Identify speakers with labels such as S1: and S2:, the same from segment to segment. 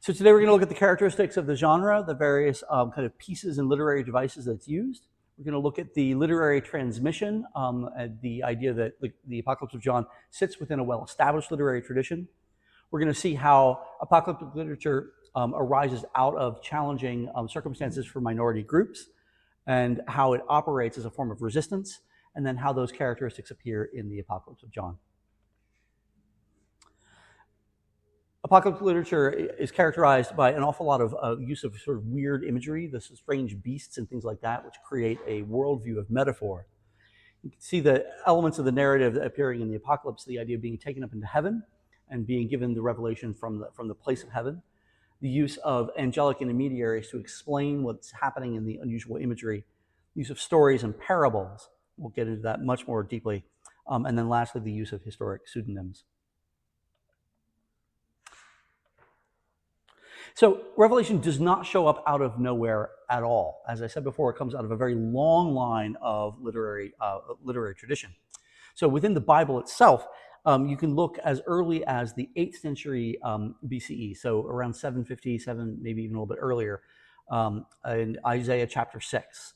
S1: So today we're going to look at the characteristics of the genre, the various kind of pieces and literary devices that's used. We're going to look at the literary transmission, the idea that the Apocalypse of John sits within a well-established literary tradition. We're going to see how apocalyptic literature arises out of challenging circumstances for minority groups, and how it operates as a form of resistance, and then how those characteristics appear in the Apocalypse of John. Apocalyptic literature is characterized by an awful lot of use of sort of weird imagery, the strange beasts and things like that, which create a worldview of metaphor. You can see the elements of the narrative appearing in the apocalypse, the idea of being taken up into heaven and being given the revelation from the place of heaven, the use of angelic intermediaries to explain what's happening in the unusual imagery, use of stories and parables. We'll get into that much more deeply. And then lastly, the use of historic pseudonyms. So Revelation does not show up out of nowhere at all. As I said before, it comes out of a very long line of literary tradition. So within the Bible itself, you can look as early as the 8th century BCE, so around 757, maybe even a little bit earlier, in Isaiah chapter 6.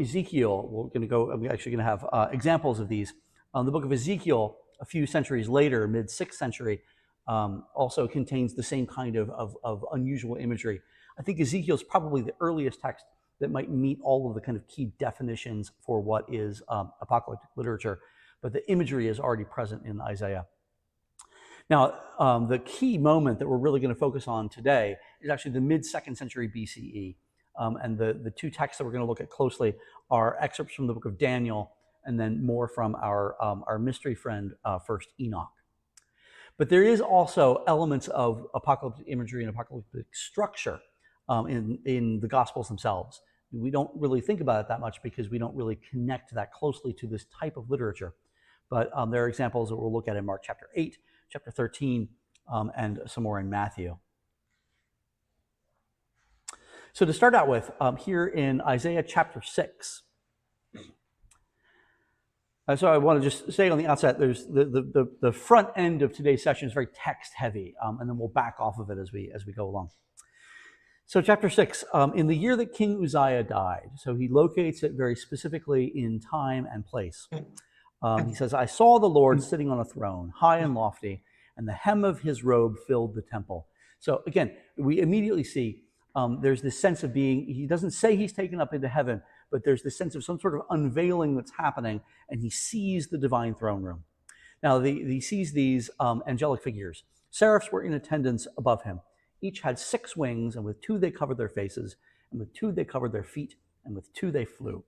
S1: Ezekiel, I'm actually going to have examples of these. The book of Ezekiel, a few centuries later, mid-6th century, also contains the same kind of unusual imagery. I think Ezekiel is probably the earliest text that might meet all of the kind of key definitions for what is apocalyptic literature, but the imagery is already present in Isaiah. Now, the key moment that we're really going to focus on today is actually the mid-2nd century BCE, and the two texts that we're going to look at closely are excerpts from the book of Daniel, and then more from our mystery friend, First Enoch. But there is also elements of apocalyptic imagery and apocalyptic structure in the Gospels themselves. We don't really think about it that much because we don't really connect that closely to this type of literature. But there are examples that we'll look at in Mark chapter 8, chapter 13, and some more in Matthew. So to start out with, here in Isaiah chapter 6, so I want to just say on the outset, there's the front end of today's session is very text heavy, and then we'll back off of it as we go along. So chapter 6, in the year that King Uzziah died, so he locates it very specifically in time and place. He says, I saw the Lord sitting on a throne, high and lofty, and the hem of his robe filled the temple. So again, we immediately see there's this sense of being, he doesn't say he's taken up into heaven, but there's this sense of some sort of unveiling that's happening, and he sees the divine throne room. Now, he sees these angelic figures. Seraphs were in attendance above him. Each had 6 wings, and with 2 they covered their faces, and with 2 they covered their feet, and with 2 they flew.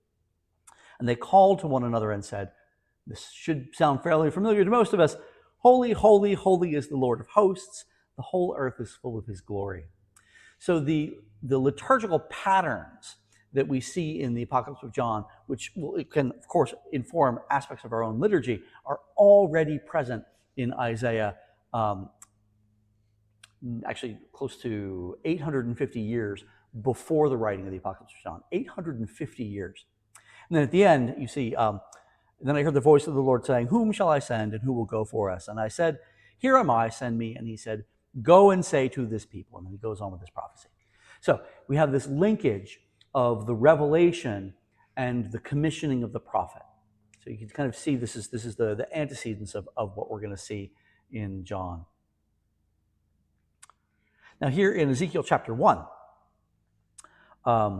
S1: And they called to one another and said, this should sound fairly familiar to most of us, holy, holy, holy is the Lord of hosts. The whole earth is full of his glory. So the liturgical patterns that we see in the Apocalypse of John, which it can, of course, inform aspects of our own liturgy, are already present in Isaiah, actually close to 850 years before the writing of the Apocalypse of John. 850 years. And then at the end, you see, then I heard the voice of the Lord saying, whom shall I send, and who will go for us? And I said, here am I, send me. And he said, go and say to this people. And then he goes on with this prophecy. So we have this linkage of the revelation and the commissioning of the prophet. So you can kind of see this is the antecedents of what we're going to see in John. Now here in Ezekiel chapter 1,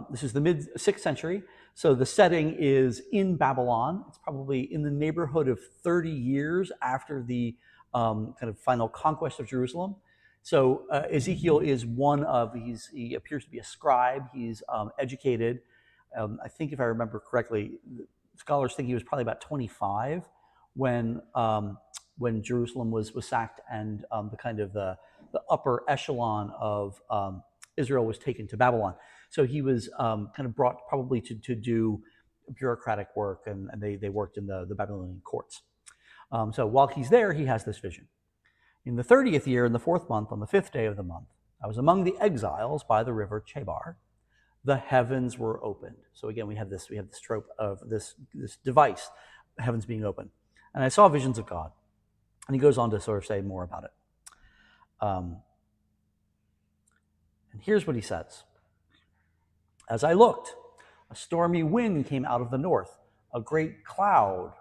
S1: this is the mid-6th century. So the setting is in Babylon. It's probably in the neighborhood of 30 years after the kind of final conquest of Jerusalem. So Ezekiel is he appears to be a scribe. He's educated. I think if I remember correctly, scholars think he was probably about 25 when Jerusalem was sacked and the upper echelon of Israel was taken to Babylon. So he was kind of brought probably to do bureaucratic work, and they worked in the Babylonian courts. So while he's there, he has this vision. In the 30th year, in the 4th month, on the 5th day of the month, I was among the exiles by the river Chebar. The heavens were opened. So again, we have this trope of this device, heavens being open. And I saw visions of God. And he goes on to sort of say more about it. And here's what he says. As I looked, a stormy wind came out of the north, a great cloud,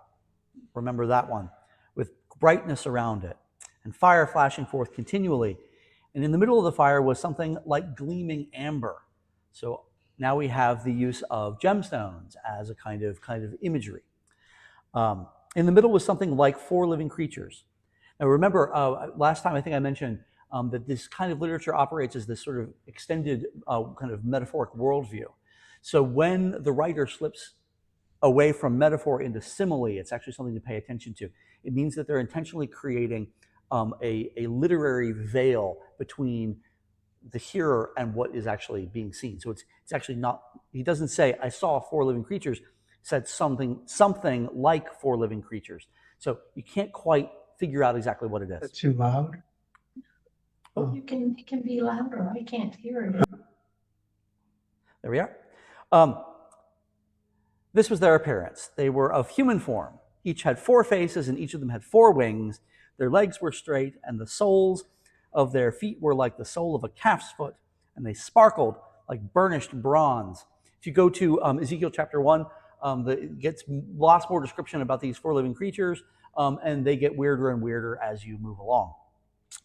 S1: remember that one, with brightness around it, and fire flashing forth continually. And in the middle of the fire was something like gleaming amber. So now we have the use of gemstones as a kind of imagery. In the middle was something like 4 living creatures. Now remember, last time I think I mentioned that this kind of literature operates as this sort of extended kind of metaphoric worldview. So when the writer slips away from metaphor into simile, it's actually something to pay attention to. It means that they're intentionally creating a literary veil between the hearer and what is actually being seen. So it's actually not, he doesn't say, I saw 4 living creatures, said something like 4 living creatures. So you can't quite figure out exactly what it is.
S2: That's too loud?
S3: Oh. It can be louder. I can't hear it.
S1: There we are. This was their appearance. They were of human form. Each had 4 faces, and each of them had 4 wings. Their legs were straight, and the soles of their feet were like the sole of a calf's foot, and they sparkled like burnished bronze. If you go to Ezekiel chapter 1, it gets lots more description about these 4 living creatures, and they get weirder and weirder as you move along.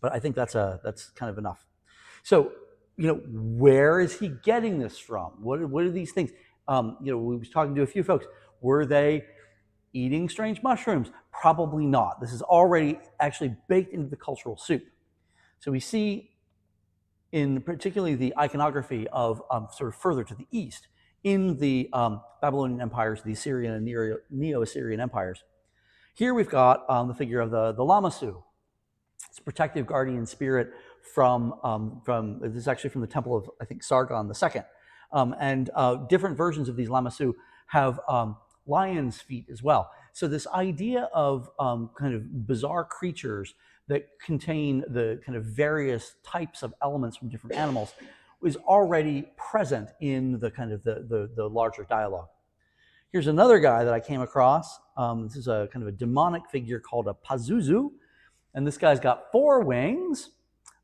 S1: But I think that's kind of enough. So, where is he getting this from? What are these things? We was talking to a few folks. Were they eating strange mushrooms? Probably not. This is already actually baked into the cultural soup. So we see in particularly the iconography of sort of further to the east, in the Babylonian empires, the Assyrian and Neo-Assyrian empires. Here we've got the figure of the Lamassu. It's a protective guardian spirit from this is actually from the temple of, I think, Sargon II. And different versions of these Lamassu have lion's feet as well. So this idea of kind of bizarre creatures that contain the kind of various types of elements from different animals is already present in the kind of the larger dialogue. Here's another guy that I came across. This is a kind of a demonic figure called a Pazuzu. And this guy's got 4 wings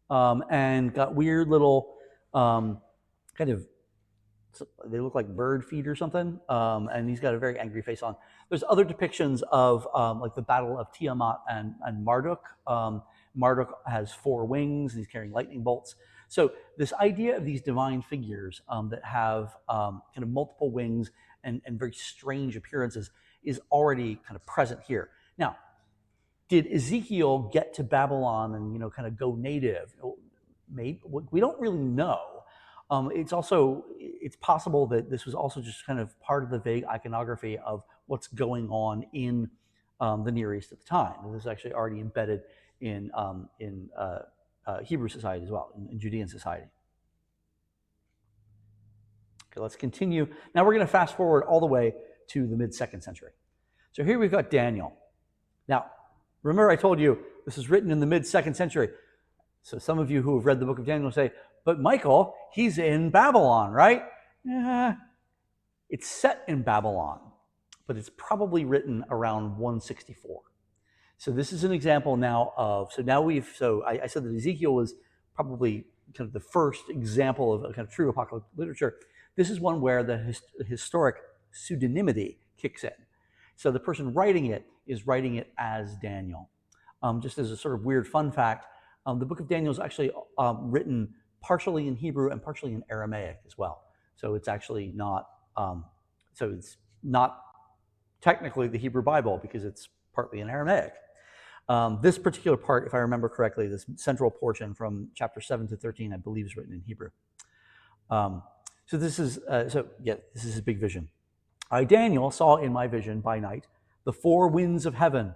S1: and got weird little they look like bird feet or something. And he's got a very angry face on. There's other depictions of like the battle of Tiamat and Marduk. Marduk has 4 wings and he's carrying lightning bolts. So this idea of these divine figures that have kind of multiple wings and very strange appearances is already kind of present here. Now, did Ezekiel get to Babylon and kind of go native? Maybe we don't really know. It's possible that this was also just kind of part of the vague iconography of what's going on in the Near East at the time. And this is actually already embedded in Hebrew society as well, in Judean society. Okay, let's continue. Now we're going to fast forward all the way to the mid-2nd century. So here we've got Daniel. Now, remember I told you this is written in the mid-2nd century. So some of you who have read the book of Daniel say, but Michael, he's in Babylon, right? It's set in Babylon, but it's probably written around 164. So this is an example now of, I said that Ezekiel was probably kind of the first example of a kind of true apocalyptic literature. This is one where the historic pseudonymity kicks in. So the person writing it is writing it as Daniel. Just as a sort of weird fun fact, the book of Daniel is actually written partially in Hebrew and partially in Aramaic as well. So it's actually not, it's not technically the Hebrew Bible because it's partly in Aramaic. This particular part, if I remember correctly, this central portion from chapter 7 to 13, I believe is written in Hebrew. This is his big vision. I, Daniel, saw in my vision by night the 4 winds of heaven.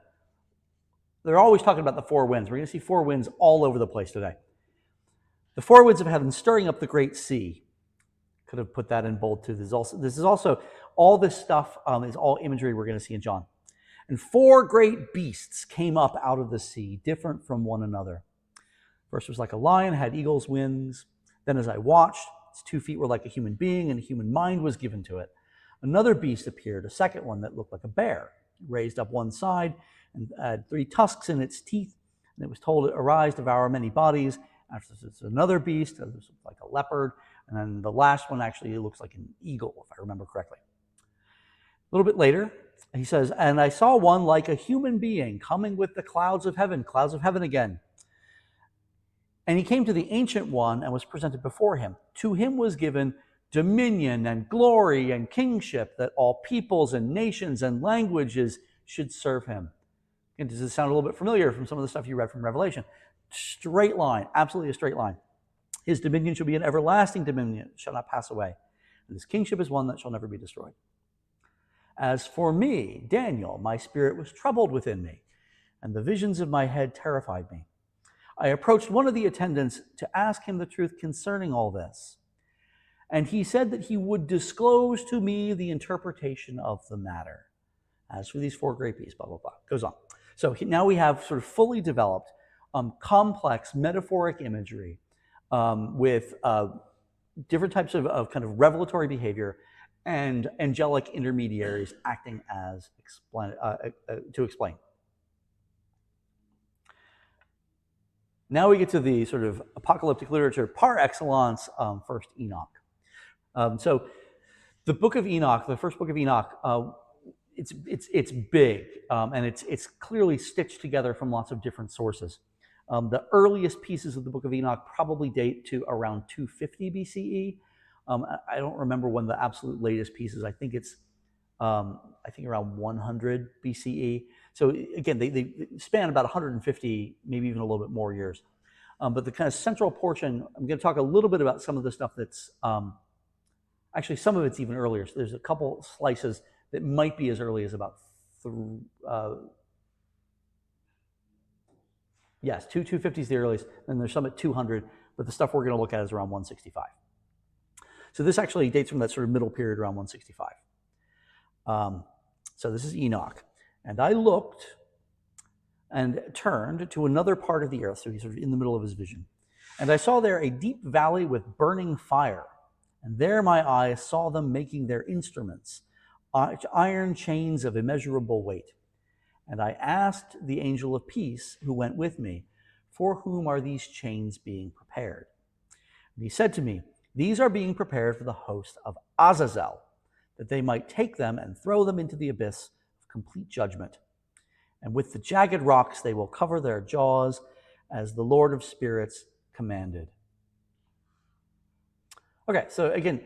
S1: They're always talking about the 4 winds. We're going to see 4 winds all over the place today. The 4 winds of heaven stirring up the great sea. Could have put that in bold too. This is also all this stuff is all imagery we're going to see in John. And 4 great beasts came up out of the sea, different from one another. First was like a lion, had eagle's wings. Then as I watched, its 2 feet were like a human being, and a human mind was given to it. Another beast appeared, a second one that looked like a bear, raised up one side and had 3 tusks in its teeth. And it was told, arise, devour many bodies, After this, it's another beast, like a leopard. And then the last one actually looks like an eagle, if I remember correctly. A little bit later, he says, and I saw one like a human being coming with the clouds of heaven again. And he came to the Ancient One and was presented before him. To him was given dominion and glory and kingship, that all peoples and nations and languages should serve him. And does this sound a little bit familiar from some of the stuff you read from Revelation? Straight line, absolutely a straight line. His dominion shall be an everlasting dominion, shall not pass away. And his kingship is one that shall never be destroyed. As for me, Daniel, my spirit was troubled within me, and the visions of my head terrified me. I approached one of the attendants to ask him the truth concerning all this. And he said that he would disclose to me the interpretation of the matter. As for these four great beasts, blah, blah, blah. Goes on. So now we have sort of fully developed complex metaphoric imagery with different types of kind of revelatory behavior and angelic intermediaries acting as to explain. Now we get to the sort of apocalyptic literature par excellence, first Enoch. So the book of Enoch, the first book of Enoch, it's big and it's clearly stitched together from lots of different sources. The earliest pieces of the book of Enoch probably date to around 250 BCE. I don't remember when the absolute latest pieces. I think it's around 100 BCE. So again, they span about 150, maybe even a little bit more years. But the kind of central portion, I'm going to talk a little bit about some of the stuff that's actually some of it's even earlier. So there's a couple slices that might be as early as about 250 is the earliest, and there's some at 200, but the stuff we're going to look at is around 165. So this actually dates from that sort of middle period around 165. So this is Enoch. And I looked and turned to another part of the earth, so he's sort of in the middle of his vision. And I saw there a deep valley with burning fire. And there my eyes saw them making their instruments, iron chains of immeasurable weight. And I asked the angel of peace who went with me, for whom are these chains being prepared? And he said to me, these are being prepared for the host of Azazel, that they might take them and throw them into the abyss of complete judgment. And with the jagged rocks they will cover their jaws, as the Lord of spirits commanded. Okay, so again,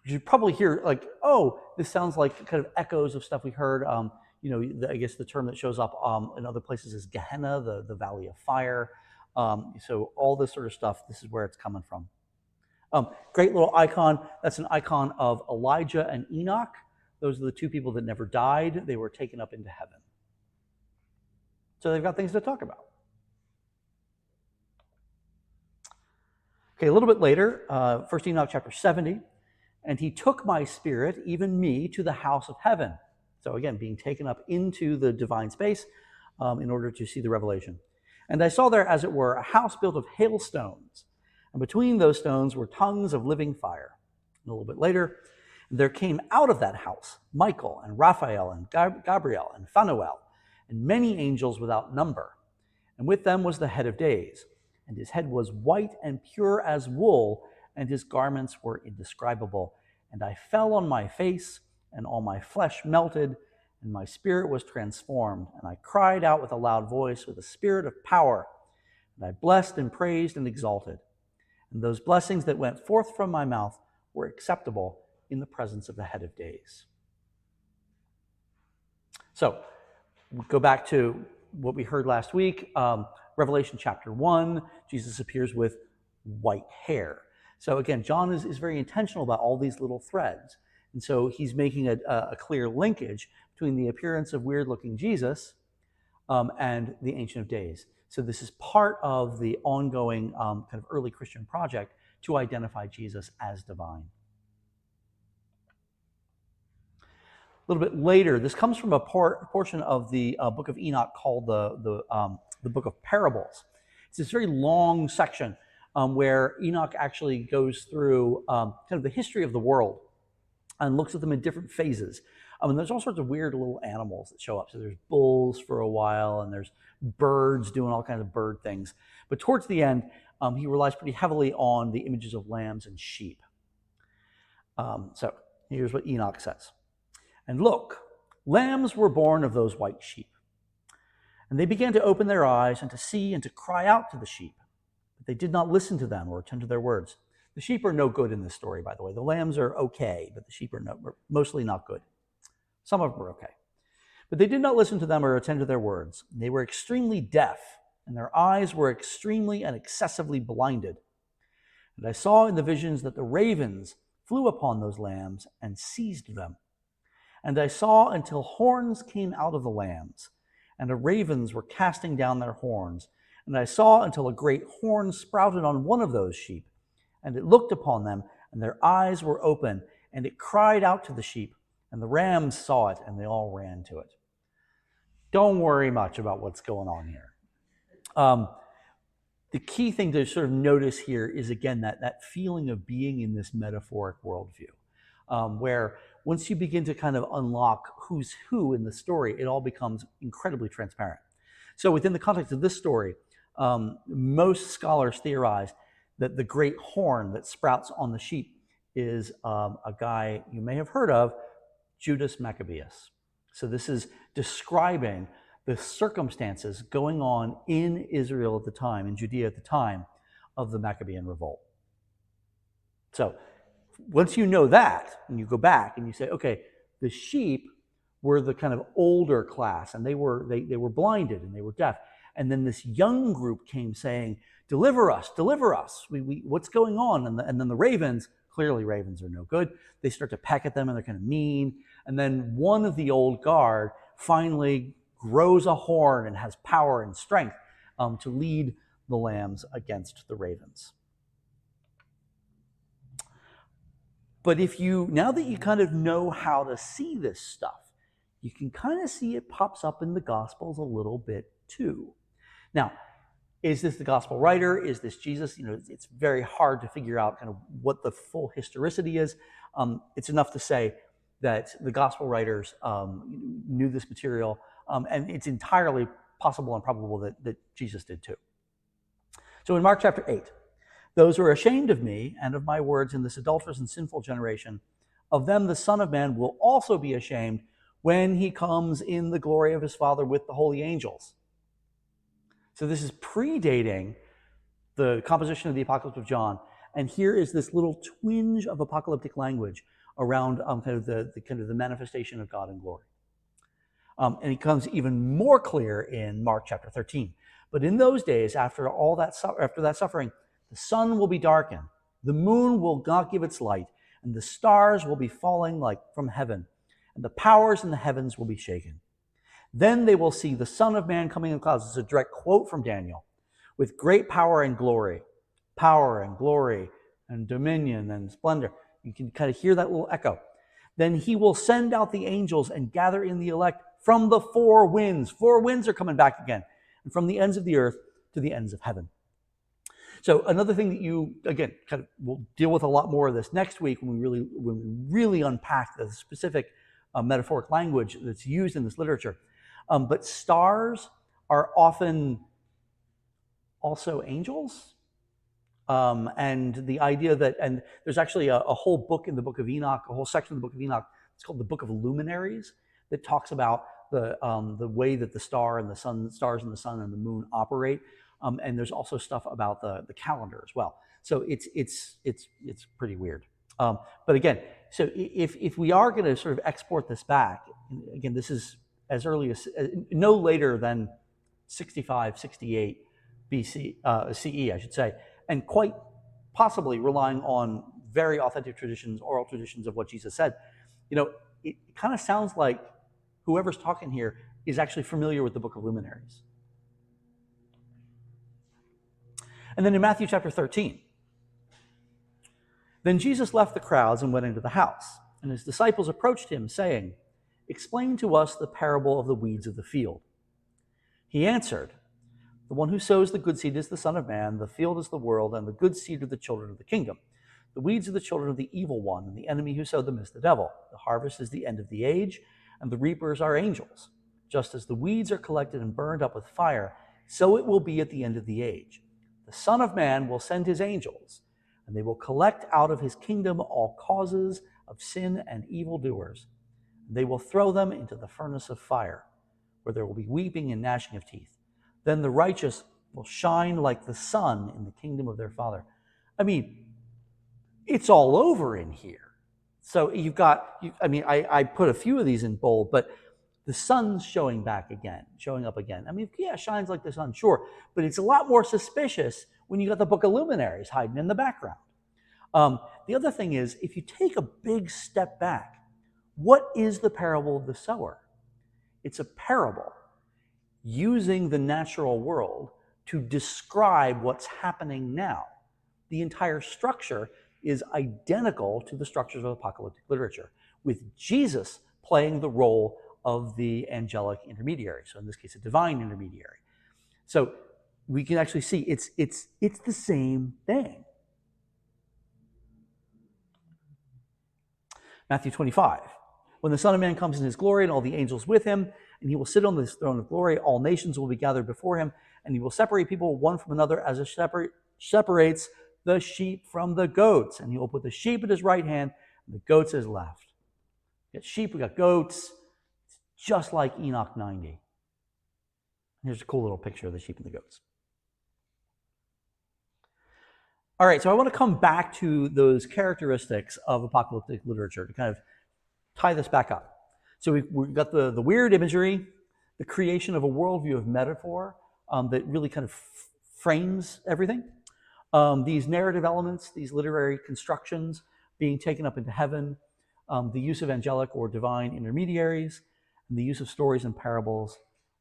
S1: you probably hear like, oh, this sounds like kind of echoes of stuff we heard. I guess the term that shows up in other places is Gehenna, the valley of fire. So all this sort of stuff, this is where it's coming from. Great little icon. That's an icon of Elijah and Enoch. Those are the two people that never died. They were taken up into heaven. So they've got things to talk about. Okay, a little bit later, 1 Enoch chapter 70, and he took my spirit, even me, to the house of heaven. So again, being taken up into the divine space in order to see the revelation. And I saw there, as it were, a house built of hailstones. And between those stones were tongues of living fire. And a little bit later, there came out of that house Michael and Raphael and Gabriel and Phanuel and many angels without number. And with them was the head of days. And his head was white and pure as wool, and his garments were indescribable. And I fell on my face, and all my flesh melted, and my spirit was transformed. And I cried out with a loud voice with a spirit of power. And I blessed and praised and exalted. And those blessings that went forth from my mouth were acceptable in the presence of the head of days. So, we go back to what we heard last week. Revelation chapter 1, Jesus appears with white hair. So again, John is very intentional about all these little threads. And so he's making a clear linkage between the appearance of weird-looking Jesus and the Ancient of Days. So this is part of the ongoing kind of early Christian project to identify Jesus as divine. A little bit later, this comes from a portion of the book of Enoch called the book of parables. It's this very long section where Enoch actually goes through kind of the history of the world and looks at them in different phases. And there's all sorts of weird little animals that show up. So there's bulls for a while, and there's birds doing all kinds of bird things. But towards the end, he relies pretty heavily on the images of lambs and sheep. So here's what Enoch says. And look, lambs were born of those white sheep. And they began to open their eyes and to see and to cry out to the sheep. But they did not listen to them or attend to their words. The sheep are no good in this story, by the way. The lambs are okay, but the sheep are mostly not good. Some of them are okay. But they did not listen to them or attend to their words. They were extremely deaf, and their eyes were extremely and excessively blinded. And I saw in the visions that the ravens flew upon those lambs and seized them. And I saw until horns came out of the lambs, and the ravens were casting down their horns. And I saw until a great horn sprouted on one of those sheep, and it looked upon them, and their eyes were open, and it cried out to the sheep, and the rams saw it, and they all ran to it. Don't worry much about what's going on here. The key thing to sort of notice here is, again, that feeling of being in this metaphoric worldview, where once you begin to kind of unlock who's who in the story, it all becomes incredibly transparent. So within the context of this story, most scholars theorize that the great horn that sprouts on the sheep is a guy you may have heard of, Judas Maccabeus. So this is describing the circumstances going on in Israel at the time, in Judea at the time of the Maccabean revolt. So once you know that, and you go back and you say, okay, the sheep were the kind of older class, and they were blinded and they were deaf. And then this young group came saying, deliver us, what's going on? And then the ravens, clearly ravens are no good. They start to peck at them and they're kind of mean. And then one of the old guard finally grows a horn and has power and strength to lead the lambs against the ravens. But now that you kind of know how to see this stuff, you can kind of see it pops up in the Gospels a little bit too. Now, is this the Gospel writer? Is this Jesus? It's very hard to figure out kind of what the full historicity is. It's enough to say that the Gospel writers knew this material, and it's entirely possible and probable that Jesus did too. So in Mark chapter 8, those who are ashamed of me and of my words in this adulterous and sinful generation, of them the Son of Man will also be ashamed when he comes in the glory of his Father with the holy angels. So this is predating the composition of the Apocalypse of John, and here is this little twinge of apocalyptic language around kind of the manifestation of God in glory. And it becomes even more clear in Mark chapter 13. But in those days, after that suffering, the sun will be darkened, the moon will not give its light, and the stars will be falling like from heaven, and the powers in the heavens will be shaken. Then they will see the Son of Man coming in clouds. It's a direct quote from Daniel. With great power and glory and dominion and splendor. You can kind of hear that little echo. Then he will send out the angels and gather in the elect from the four winds. Four winds are coming back again. And from the ends of the earth to the ends of heaven. So another thing that you, again, kind of we'll deal with a lot more of this next week when we really unpack the specific metaphoric language that's used in this literature. But stars are often also angels. And the idea that, and there's actually a whole book in the book of Enoch, a whole section of the book of Enoch, it's called the Book of Luminaries, that talks about the way that the stars and the sun and the moon operate. And there's also stuff about the calendar as well. So it's pretty weird. But again, so if we are going to sort of export this back, again, this is as early as no later than 65, 68 BC, CE, I should say, and quite possibly relying on very authentic traditions, oral traditions of what Jesus said. It kind of sounds like whoever's talking here is actually familiar with the Book of Luminaries. And then in Matthew chapter 13, then Jesus left the crowds and went into the house, and his disciples approached him, saying, "Explain to us the parable of the weeds of the field." He answered, "The one who sows the good seed is the Son of Man, the field is the world, and the good seed are the children of the kingdom. The weeds are the children of the evil one, and the enemy who sowed them is the devil. The harvest is the end of the age, and the reapers are angels. Just as the weeds are collected and burned up with fire, so it will be at the end of the age. The The Son of Man will send his angels, and they will collect out of his kingdom all causes of sin and evildoers. They will throw them into the furnace of fire, where there will be weeping and gnashing of teeth. Then the righteous will shine like the sun in the kingdom of their Father. I mean, it's all over in here. So you've got, I put a few of these in bold, but the sun's showing up again. I mean, yeah, shines like the sun, sure, but it's a lot more suspicious when you got the book of luminaries hiding in the background. The other thing is, if you take a big step back, what is the parable of the sower? It's a parable using the natural world to describe what's happening now. The entire structure is identical to the structures of apocalyptic literature, with Jesus playing the role of the angelic intermediary, so in this case, a divine intermediary. So we can actually see it's the same thing. Matthew 25. When the Son of Man comes in his glory and all the angels with him, and he will sit on this throne of glory, all nations will be gathered before him, and he will separate people one from another as a shepherd separates the sheep from the goats. And he will put the sheep at his right hand and the goats at his left. We got sheep, we got goats, just like Enoch 90. Here's a cool little picture of the sheep and the goats. All right, so I want to come back to those characteristics of apocalyptic literature to kind of tie this back up. So we've got the weird imagery, the creation of a worldview of metaphor that really kind of frames everything. These narrative elements, these literary constructions being taken up into heaven, the use of angelic or divine intermediaries, and the use of stories and parables,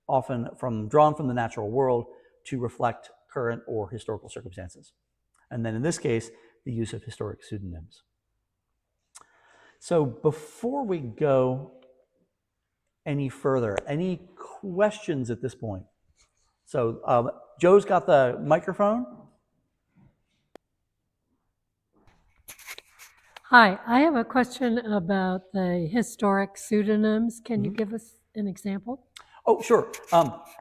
S1: often drawn from the natural world to reflect current or historical circumstances. And then in this case, the use of historic pseudonyms. So before we go any further, any questions at this point? So Joe's got the microphone.
S2: Hi, I have a question about the historic pseudonyms. Can you give us an example?
S1: Oh, sure.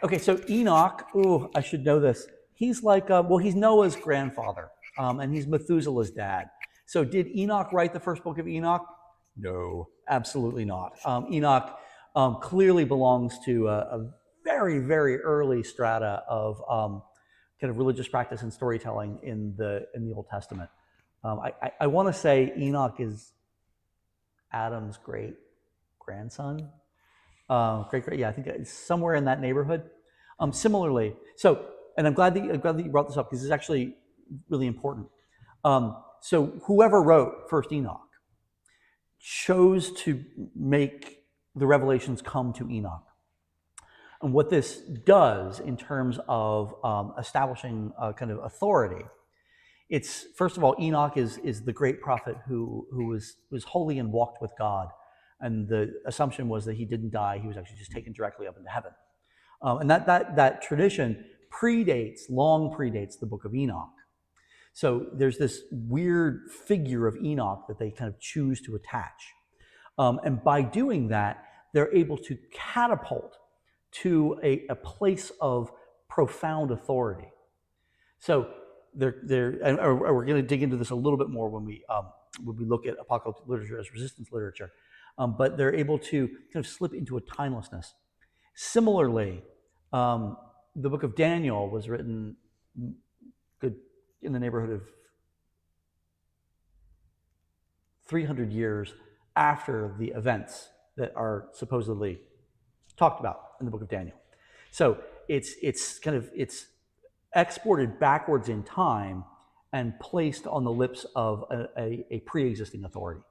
S1: Okay, so Enoch, I should know this. He's like, he's Noah's grandfather, and he's Methuselah's dad. So did Enoch write the first book of Enoch? No, absolutely not. Enoch clearly belongs to a very, very early strata of kind of religious practice and storytelling in the Old Testament. I want to say Enoch is Adam's great grandson. I think it's somewhere in that neighborhood. Similarly, and I'm glad that you brought this up because it's actually really important. So whoever wrote First Enoch chose to make the revelations come to Enoch. And what this does in terms of establishing a kind of authority, it's, first of all, Enoch is the great prophet who was holy and walked with God. And the assumption was that he didn't die, he was actually just taken directly up into heaven. And that tradition long predates the book of Enoch. So there's this weird figure of Enoch that they kind of choose to attach. And by doing that, they're able to catapult to a place of profound authority. So and we're going to dig into this a little bit more when we look at apocalyptic literature as resistance literature. But they're able to kind of slip into a timelessness. Similarly, the book of Daniel was written in the neighborhood of 300 years after the events that are supposedly talked about in the book of Daniel. So it's exported backwards in time and placed on the lips of a pre-existing authority.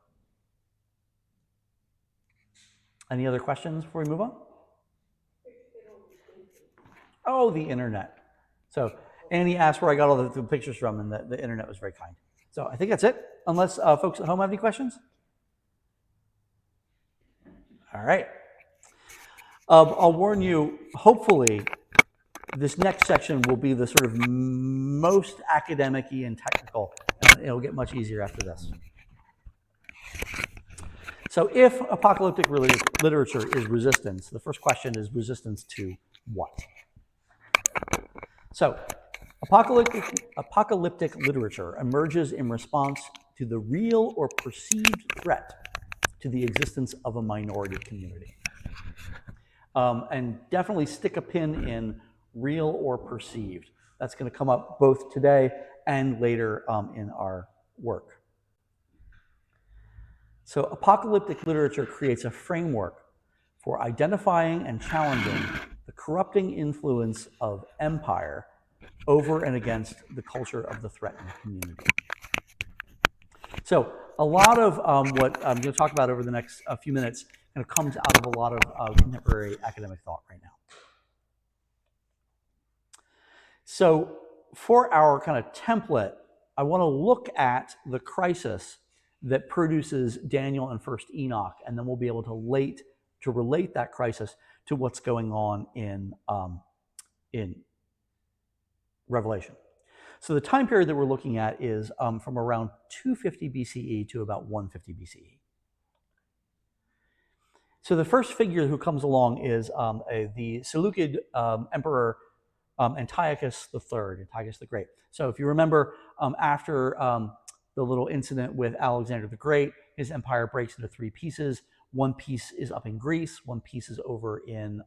S1: Any other questions before we move on? Oh, the internet. So Annie asked where I got all the pictures from, and the internet was very kind. So I think that's it, unless folks at home have any questions. All right. I'll warn you, hopefully, this next section will be the sort of most academic-y and technical, and it'll get much easier after this. So if apocalyptic literature is resistance, the first question is resistance to what? So Apocalyptic literature emerges in response to the real or perceived threat to the existence of a minority community. And definitely stick a pin in real or perceived. That's going to come up both today and later in our work. So apocalyptic literature creates a framework for identifying and challenging the corrupting influence of empire over and against the culture of the threatened community. So a lot of what I'm going to talk about over the next few minutes kind of comes out of a lot of contemporary academic thought right now. So for our kind of template, I want to look at the crisis that produces Daniel and First Enoch, and then we'll be able to relate that crisis to what's going on in Revelation. So the time period that we're looking at is from around 250 BCE to about 150 BCE. So the first figure who comes along is the Seleucid emperor Antiochus III, Antiochus the Great. So if you remember, after the little incident with Alexander the Great, his empire breaks into three pieces. One piece is up in Greece, one piece is over in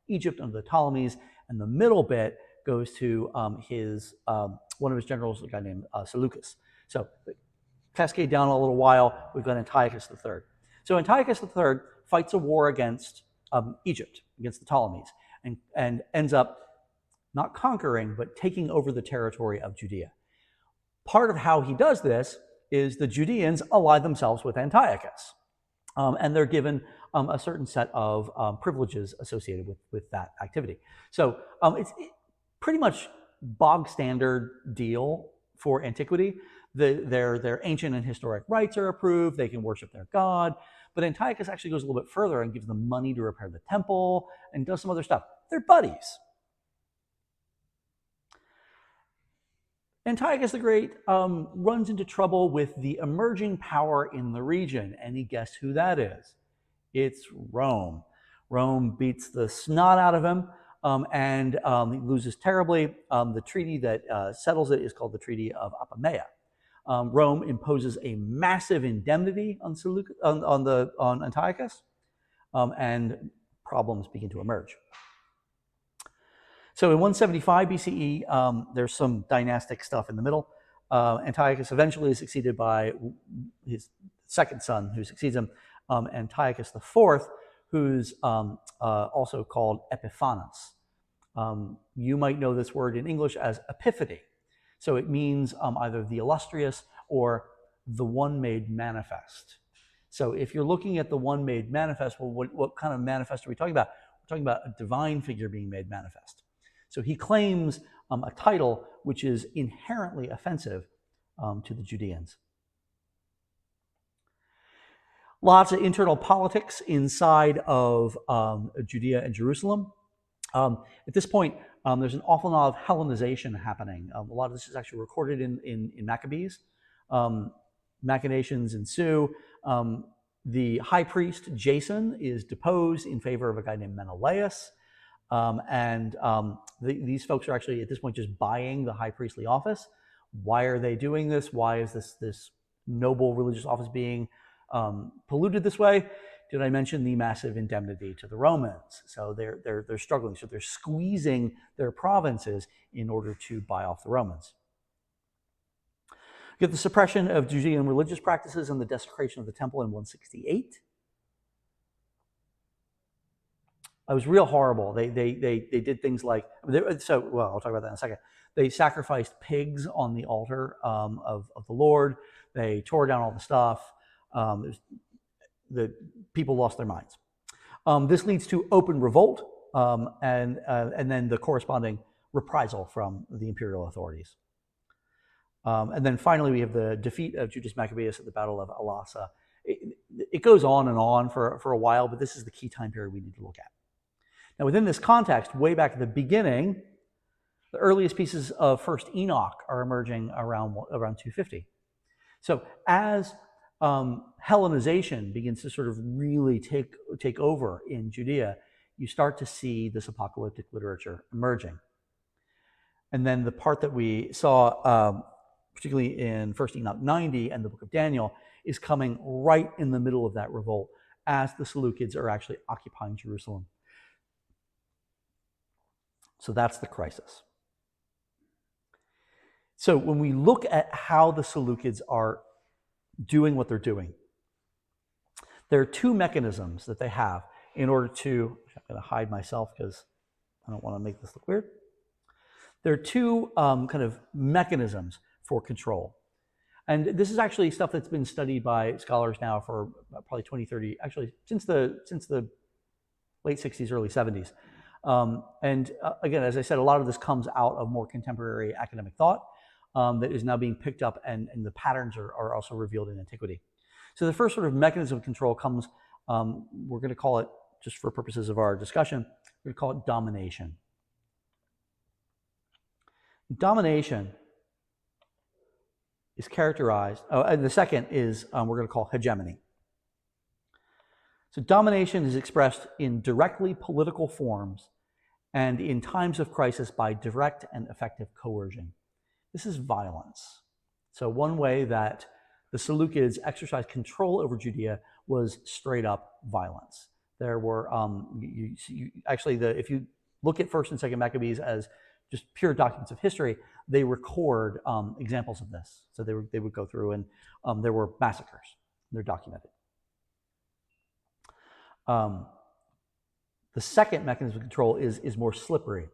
S1: Egypt under the Ptolemies, and the middle bit goes to one of his generals, a guy named Seleucus. So cascade down a little while, we've got Antiochus III. So Antiochus III fights a war against Egypt, against the Ptolemies, and ends up not conquering, but taking over the territory of Judea. Part of how he does this is the Judeans ally themselves with Antiochus, and they're given a certain set of privileges associated with that activity. So it's pretty much bog standard deal for antiquity. Their ancient and historic rites are approved, they can worship their god, but Antiochus actually goes a little bit further and gives them money to repair the temple and does some other stuff. They're buddies. Antiochus the Great runs into trouble with the emerging power in the region, and he guessed who that is. It's Rome. Rome beats the snot out of him, and he loses terribly. The treaty that settles it is called the Treaty of Apamea. Rome imposes a massive indemnity on Antiochus, and problems begin to emerge. So in 175 BCE, there's some dynastic stuff in the middle. Antiochus eventually is succeeded by his second son, who succeeds him, Antiochus IV, who's also called Epiphanes. You might know this word in English as epiphany. So it means either the illustrious or the one made manifest. So if you're looking at the one made manifest, well, what kind of manifest are we talking about? We're talking about a divine figure being made manifest. So he claims a title which is inherently offensive to the Judeans. Lots of internal politics inside of Judea and Jerusalem. At this point, there's an awful lot of Hellenization happening. A lot of this is actually recorded in Maccabees. Machinations ensue. The high priest, Jason, is deposed in favor of a guy named Menelaus. These folks are actually, at this point, just buying the high priestly office. Why are they doing this? Why is this noble religious office being polluted this way? Did I mention the massive indemnity to the Romans? So they're struggling. So they're squeezing their provinces in order to buy off the Romans. You get the suppression of Judean religious practices and the desecration of the temple in 168. It was real horrible. They did things like, I'll talk about that in a second. They sacrificed pigs on the altar of the Lord. They tore down all the stuff. The people lost their minds. This leads to open revolt and then the corresponding reprisal from the imperial authorities. And then finally, we have the defeat of Judas Maccabeus at the Battle of Elasa. It goes on for a while, but this is the key time period we need to look at. Now, within this context, way back at the beginning, the earliest pieces of First Enoch are emerging around 250. So as Hellenization begins to sort of really take over in Judea, you start to see this apocalyptic literature emerging. And then the part that we saw, particularly in 1 Enoch 90 and the book of Daniel, is coming right in the middle of that revolt as the Seleucids are actually occupying Jerusalem. So that's the crisis. So when we look at how the Seleucids are doing what they're doing, there are two mechanisms that they have in order to, I'm going to hide myself because I don't want to make this look weird. There are two kind of mechanisms for control. And this is actually stuff that's been studied by scholars now for probably 20, 30, actually since the late 60s, early 70s. Again, as I said, a lot of this comes out of more contemporary academic thought that is now being picked up, and the patterns are also revealed in antiquity. So the first sort of mechanism of control comes, we're going to call it, just for purposes of our discussion, we're going to call it domination. Domination is characterized, and the second is we're going to call hegemony. So domination is expressed in directly political forms and in times of crisis by direct and effective coercion. This is violence. So one way that the Seleucids exercised control over Judea was straight up violence. There were, if you look at 1st and 2nd Maccabees as just pure documents of history, they record examples of this. So they would go through and there were massacres. They're documented. The second mechanism of control is more slippery.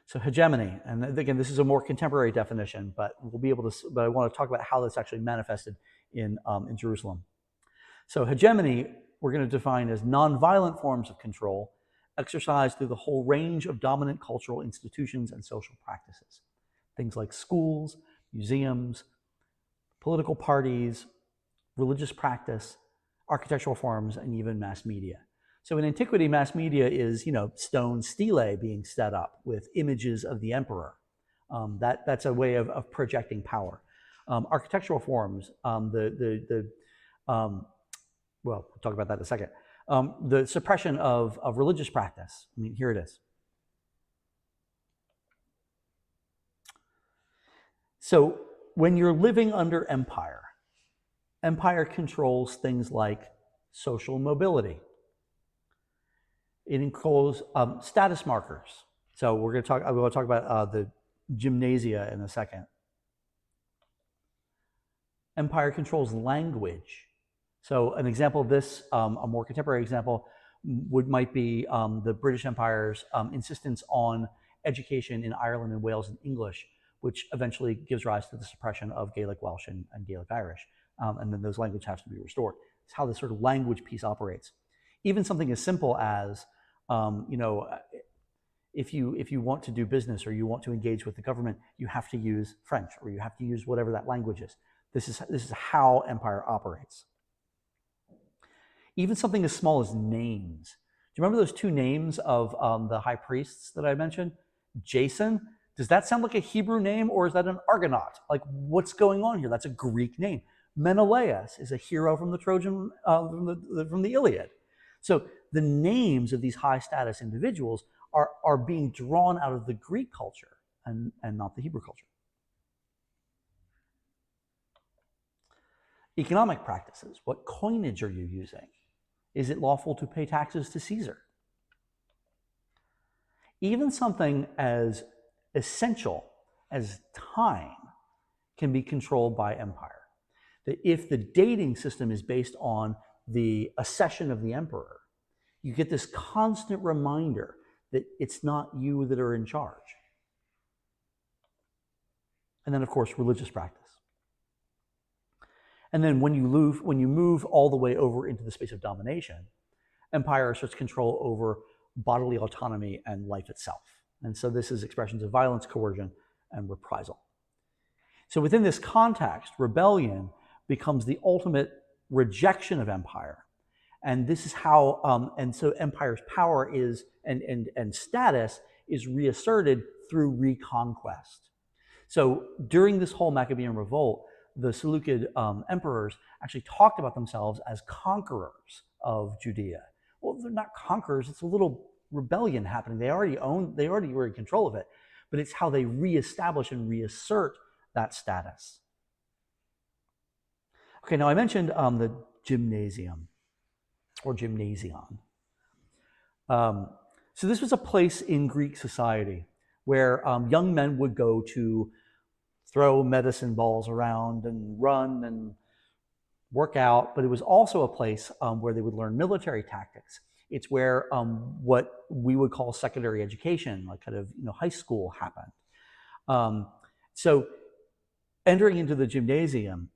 S1: So hegemony, and again, this is a more contemporary definition, but we'll be able to. But I want to talk about how this actually manifested in Jerusalem. So hegemony, we're going to define as nonviolent forms of control exercised through the whole range of dominant cultural institutions and social practices. Things like schools, museums, political parties, religious practice, architectural forms, and even mass media. So in antiquity, mass media is, stone stelae being set up with images of the emperor. That's a way of projecting power. Architectural forms, we'll talk about that in a second. The suppression of religious practice. I mean, here it is. So when you're living under empire, empire controls things like social mobility. It includes status markers. So I'm going to talk about the gymnasia in a second. Empire controls language. So an example of this, a more contemporary example, might be the British Empire's insistence on education in Ireland and Wales in English, which eventually gives rise to the suppression of Gaelic Welsh and Gaelic Irish. And then those languages have to be restored. It's how this sort of language piece operates. Even something as simple as, if you want to do business or you want to engage with the government, you have to use French or you have to use whatever that language is. This is how empire operates. Even something as small as names. Do you remember those two names of the high priests that I mentioned? Jason. Does that sound like a Hebrew name or is that an Argonaut? Like, what's going on here? That's a Greek name. Menelaus is a hero from the Trojan, from the Iliad. So the names of these high status individuals are being drawn out of the Greek culture and not the Hebrew culture. Economic practices. What coinage are you using? Is it lawful to pay taxes to Caesar? Even something as essential as time can be controlled by empire. That if the dating system is based on the accession of the emperor, you get this constant reminder that it's not you that are in charge. And then, of course, religious practice. And then when you move all the way over into the space of domination, empire asserts control over bodily autonomy and life itself. And so this is expressions of violence, coercion, and reprisal. So within this context, rebellion becomes the ultimate rejection of empire. And this is how, and so empire's power is, and status is reasserted through reconquest. So during this whole Maccabean revolt, the Seleucid emperors actually talked about themselves as conquerors of Judea. Well, they're not conquerors, it's a little rebellion happening. They already were in control of it. but it's how they reestablish and reassert that status. Okay, now I mentioned the gymnasium or gymnasion. So this was a place in Greek society where young men would go to throw medicine balls around and run and work out, but it was also a place where they would learn military tactics. It's where what we would call secondary education, like kind of high school, happened. So entering into the gymnasium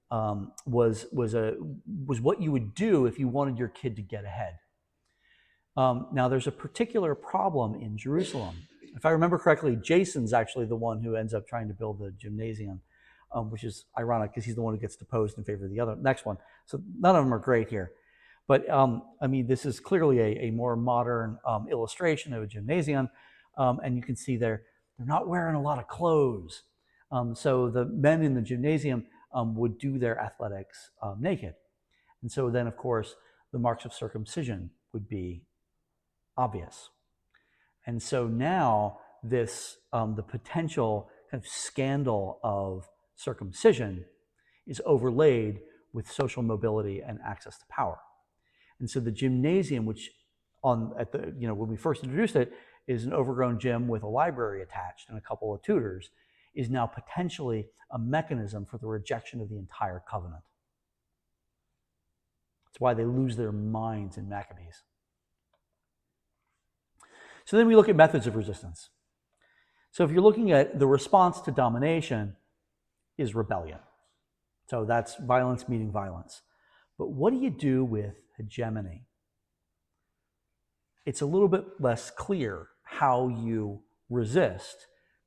S1: was what you would do if you wanted your kid to get ahead. Now, there's a particular problem in Jerusalem. If I remember correctly, Jason's actually the one who ends up trying to build the gymnasium, which is ironic because he's the one who gets deposed in favor of the other next one. So none of them are great here. But I mean, this is clearly a more modern illustration of a gymnasium. And you can see they're not wearing a lot of clothes. So the men in the gymnasium would do their athletics naked. And so then, of course, the marks of circumcision would be obvious. And so now this, the potential kind of scandal of circumcision is overlaid with social mobility and access to power. And so the gymnasium, which when we first introduced it, is an overgrown gym with a library attached and a couple of tutors, is now potentially a mechanism for the rejection of the entire covenant. That's why they lose their minds in Maccabees. So then we look at methods of resistance. So if you're looking at the response to domination is rebellion. So that's violence meeting violence. But what do you do with hegemony? It's a little bit less clear how you resist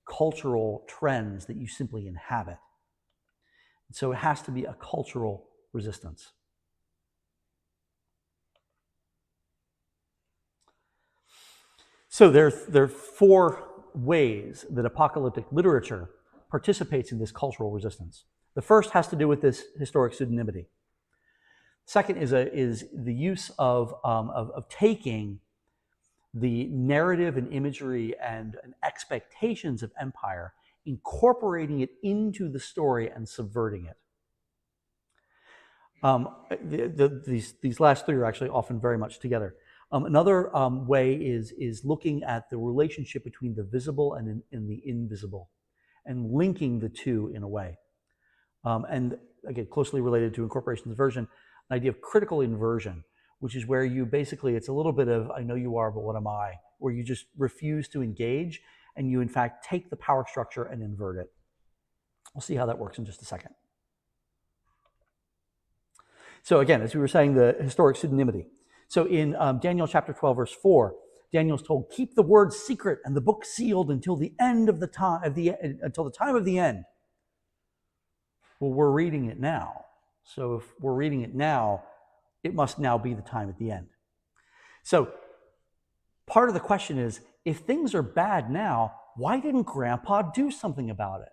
S1: cultural trends that you simply inhabit. So it has to be a cultural resistance. So there are four ways that apocalyptic literature participates in this cultural resistance. The first has to do with this historic pseudonymity. Second is the use of taking the narrative and imagery and expectations of empire, incorporating it into the story and subverting it. These last three are actually often very much together. Another way is looking at the relationship between the visible and the invisible and linking the two in a way. And again, closely related to incorporation and subversion, an idea of critical inversion, which is where you basically, it's a little bit of, I know you are, but what am I? Where you just refuse to engage and you in fact take the power structure and invert it. We'll see how that works in just a second. So again, as we were saying, the historic pseudonymity. So in Daniel chapter 12, verse 4, Daniel's told, keep the word secret and the book sealed until the end of the time, until the time of the end. Well, we're reading it now. So if we're reading it now, it must now be the time at the end. So part of the question is, if things are bad now, why didn't Grandpa do something about it?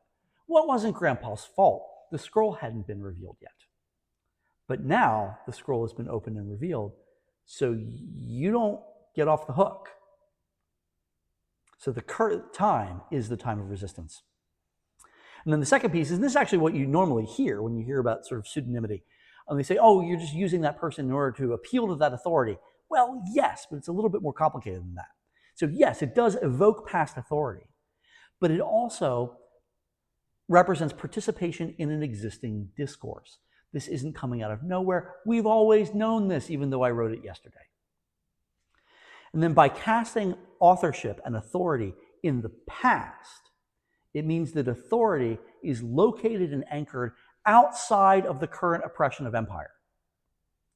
S1: Well, it wasn't Grandpa's fault. The scroll hadn't been revealed yet. But now the scroll has been opened and revealed, so you don't get off the hook. So the current time is the time of resistance. And then the second piece is, and this is actually what you normally hear when you hear about sort of pseudonymity. And they say, oh, you're just using that person in order to appeal to that authority. Well, yes, but it's a little bit more complicated than that. So yes, it does evoke past authority, but it also represents participation in an existing discourse. This isn't coming out of nowhere. We've always known this, even though I wrote it yesterday. And then by casting authorship and authority in the past, it means that authority is located and anchored outside of the current oppression of empire.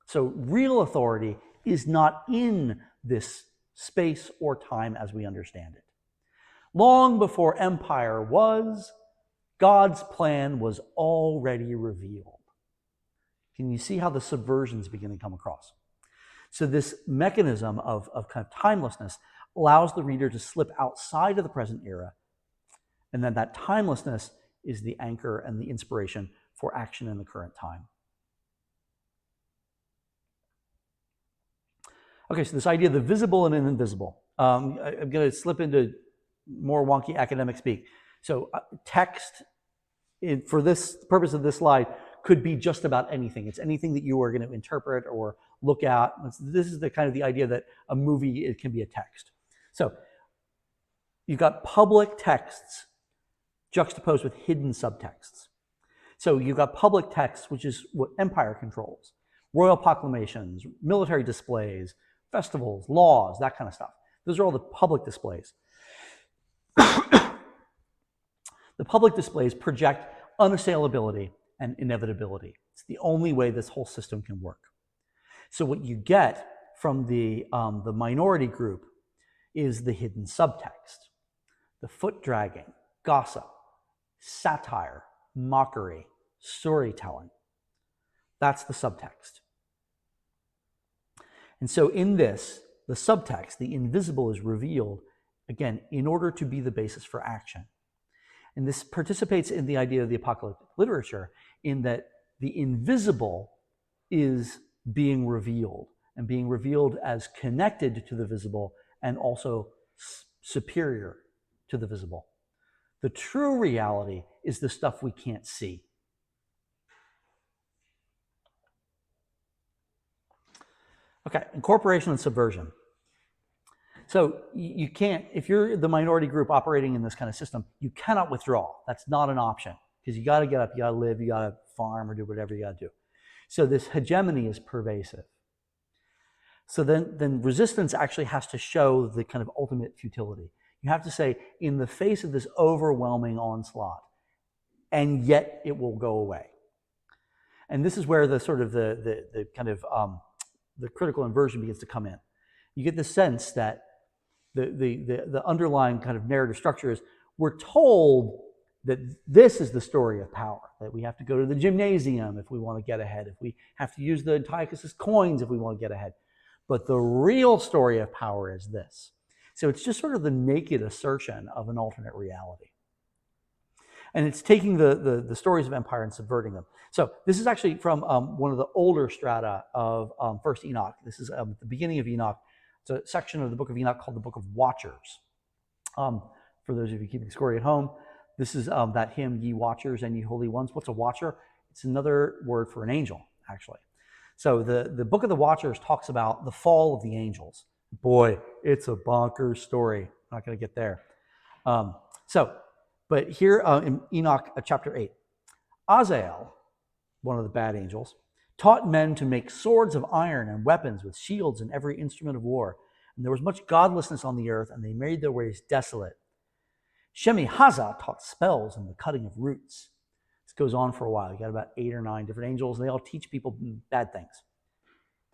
S1: So real authority is not in this space or time as we understand it. Long before empire was, God's plan was already revealed. Can you see how the subversions begin to come across? So this mechanism of kind of timelessness allows the reader to slip outside of the present era, and then that timelessness is the anchor and the inspiration for action in the current time. Okay, so this idea of the visible and invisible. I'm going to slip into more wonky academic speak. So text, for this purpose of this slide, could be just about anything. It's anything that you are going to interpret or look at. This is the kind of the idea that a movie, it can be a text. So you've got public texts juxtaposed with hidden subtexts. So you've got public texts, which is what empire controls. Royal proclamations, military displays, festivals, laws, that kind of stuff. Those are all the public displays. The public displays project unassailability and inevitability. It's the only way this whole system can work. So what you get from the minority group is the hidden subtext, the foot dragging, gossip, satire, mockery, storytelling. That's the subtext. And so in this, the subtext, the invisible, is revealed, again, in order to be the basis for action. And this participates in the idea of the apocalyptic literature, in that the invisible is being revealed, and being revealed as connected to the visible and also superior to the visible. The true reality is the stuff we can't see. Okay, incorporation and subversion. So you can't, if you're the minority group operating in this kind of system, you cannot withdraw. That's not an option, because you got to get up, you got to live, you got to farm or do whatever you got to do. So this hegemony is pervasive. So then resistance actually has to show the kind of ultimate futility. You have to say, in the face of this overwhelming onslaught, and yet it will go away. And this is where the sort of the kind of the critical inversion begins to come in. You get the sense that the underlying kind of narrative structure is, we're told that this is the story of power, that we have to go to the gymnasium if we want to get ahead, if we have to use the Antiochus' coins if we want to get ahead. But the real story of power is this. So it's just sort of the naked assertion of an alternate reality. And it's taking the stories of empire and subverting them. So this is actually from one of the older strata of First Enoch. This is the beginning of Enoch. It's a section of the book of Enoch called the Book of Watchers. For those of you keeping score at home, this is that hymn, Ye Watchers and Ye Holy Ones. What's a watcher? It's another word for an angel, actually. So the Book of the Watchers talks about the fall of the angels. Boy, it's a bonkers story. I'm not going to get there. But here in Enoch chapter 8, Azael, one of the bad angels, taught men to make swords of iron and weapons with shields and every instrument of war. And there was much godlessness on the earth, and they made their ways desolate. Shemi-Hazah taught spells and the cutting of roots. This goes on for a while. You got about 8 or 9 different angels, and they all teach people bad things.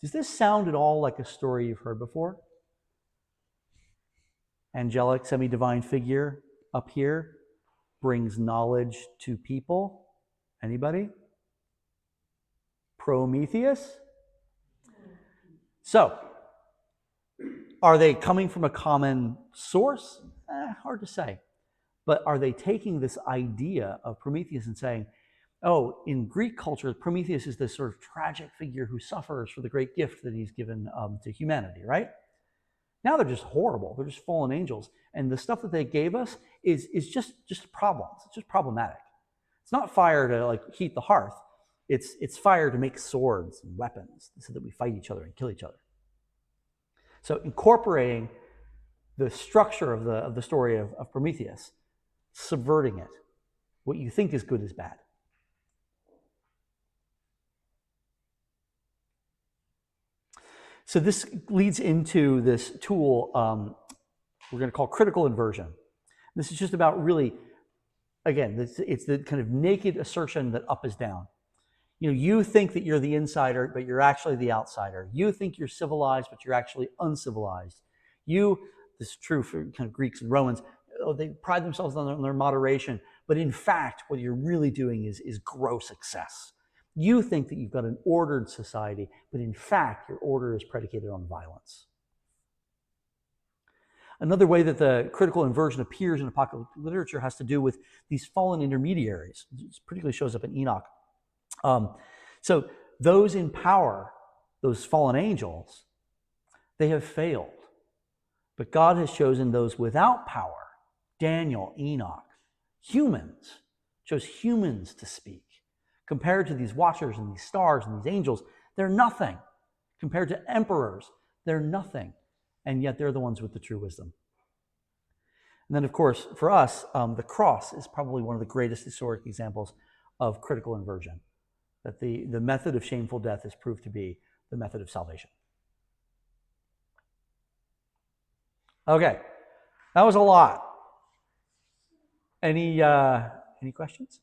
S1: Does this sound at all like a story you've heard before? Angelic, semi-divine figure up here brings knowledge to people. Anybody? Prometheus? So, are they coming from a common source? Hard to say. But are they taking this idea of Prometheus and saying, oh, in Greek culture, Prometheus is this sort of tragic figure who suffers for the great gift that he's given to humanity, right? Now they're just horrible. They're just fallen angels. And the stuff that they gave us is just problems. It's just problematic. It's not fire to like heat the hearth. It's fire to make swords and weapons so that we fight each other and kill each other. So incorporating the structure of the story of Prometheus, subverting it. What you think is good is bad. So this leads into this tool we're going to call critical inversion. This is just about really, again, it's the kind of naked assertion that up is down. You know, you think that you're the insider, but you're actually the outsider. You think you're civilized, but you're actually uncivilized. This is true for kind of Greeks and Romans. They pride themselves on their moderation, but in fact, what you're really doing is gross excess. You think that you've got an ordered society, but in fact, your order is predicated on violence. Another way that the critical inversion appears in apocalyptic literature has to do with these fallen intermediaries. It particularly shows up in Enoch. So those in power, those fallen angels, they have failed. But God has chosen those without power Daniel, Enoch, humans, chose humans to speak. Compared to these watchers and these stars and these angels, they're nothing. Compared to emperors, they're nothing. And yet they're the ones with the true wisdom. And then, of course, for us, the cross is probably one of the greatest historic examples of critical inversion, that the method of shameful death is proved to be the method of salvation. Okay, that was a lot. Any questions?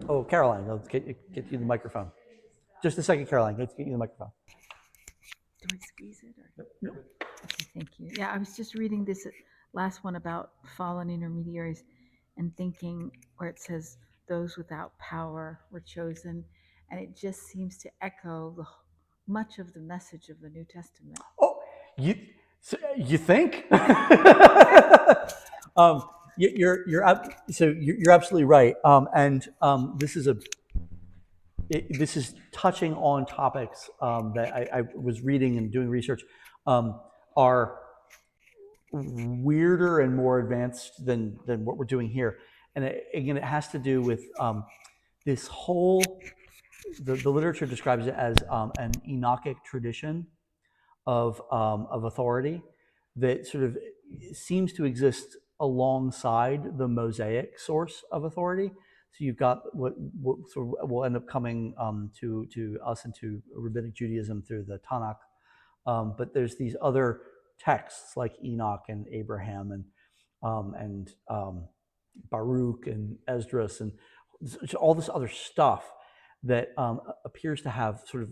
S1: Oh, Caroline, let's get you the microphone. Just a second, Caroline. Let's get you the microphone.
S4: Do I squeeze it? Or? No. Okay, thank you. Yeah, I was just reading this last one about fallen intermediaries and thinking where it says those without power were chosen, and it just seems to echo much of the message of the New Testament.
S1: Oh, you think? You're absolutely right. This is touching on topics that I was reading and doing research are weirder and more advanced than what we're doing here. And again, it has to do with this whole, the literature describes it as an Enochic tradition of authority that sort of seems to exist alongside the Mosaic source of authority. So you've got what sort of will end up coming to us into rabbinic Judaism through the Tanakh. But there's these other texts like Enoch and Abraham and Baruch and Esdras and all this other stuff that appears to have sort of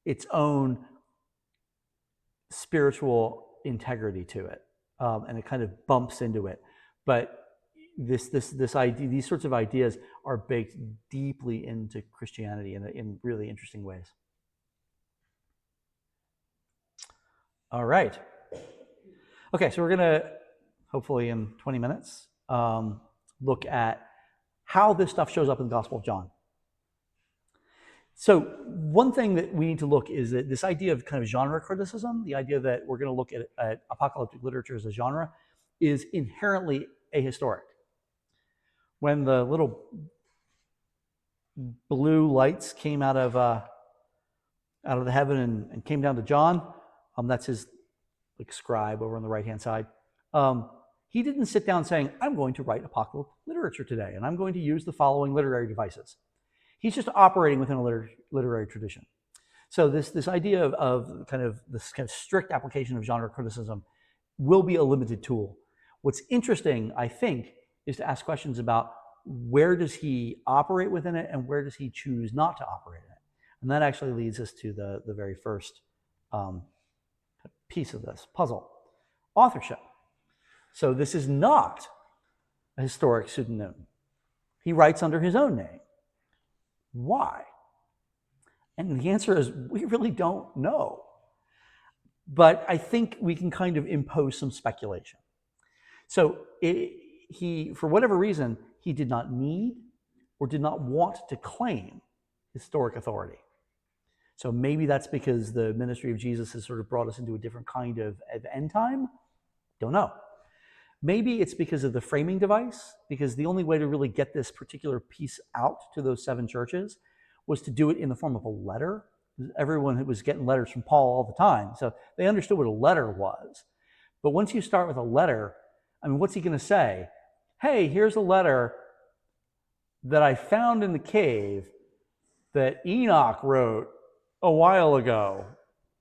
S1: its own spiritual integrity to it, and it kind of bumps into it. But this idea, these sorts of ideas are baked deeply into Christianity in really interesting ways. All right. Okay, so we're going to, hopefully in 20 minutes, look at how this stuff shows up in the Gospel of John. So one thing that we need to look is that this idea of kind of genre criticism, the idea that we're going to look at apocalyptic literature as a genre, is inherently ahistoric. When the little blue lights came out of the heaven and came down to John, that's his scribe over on the right-hand side. He didn't sit down saying, I'm going to write apocalyptic literature today, and I'm going to use the following literary devices. He's just operating within a literary tradition. So this idea of this kind of strict application of genre criticism will be a limited tool. What's interesting, I think, is to ask questions about where does he operate within it and where does he choose not to operate in it. And that actually leads us to the very first piece of this puzzle, authorship. So this is not a historic pseudonym. He writes under his own name. Why? And the answer is we really don't know. But I think we can kind of impose some speculation. So he, for whatever reason, he did not need or did not want to claim historic authority. So maybe that's because the ministry of Jesus has sort of brought us into a different kind of end time. Don't know. Maybe it's because of the framing device, because the only way to really get this particular piece out to those 7 churches was to do it in the form of a letter. Everyone was getting letters from Paul all the time, so they understood what a letter was. But once you start with a letter, I mean, what's he going to say? Hey, here's a letter that I found in the cave that Enoch wrote a while ago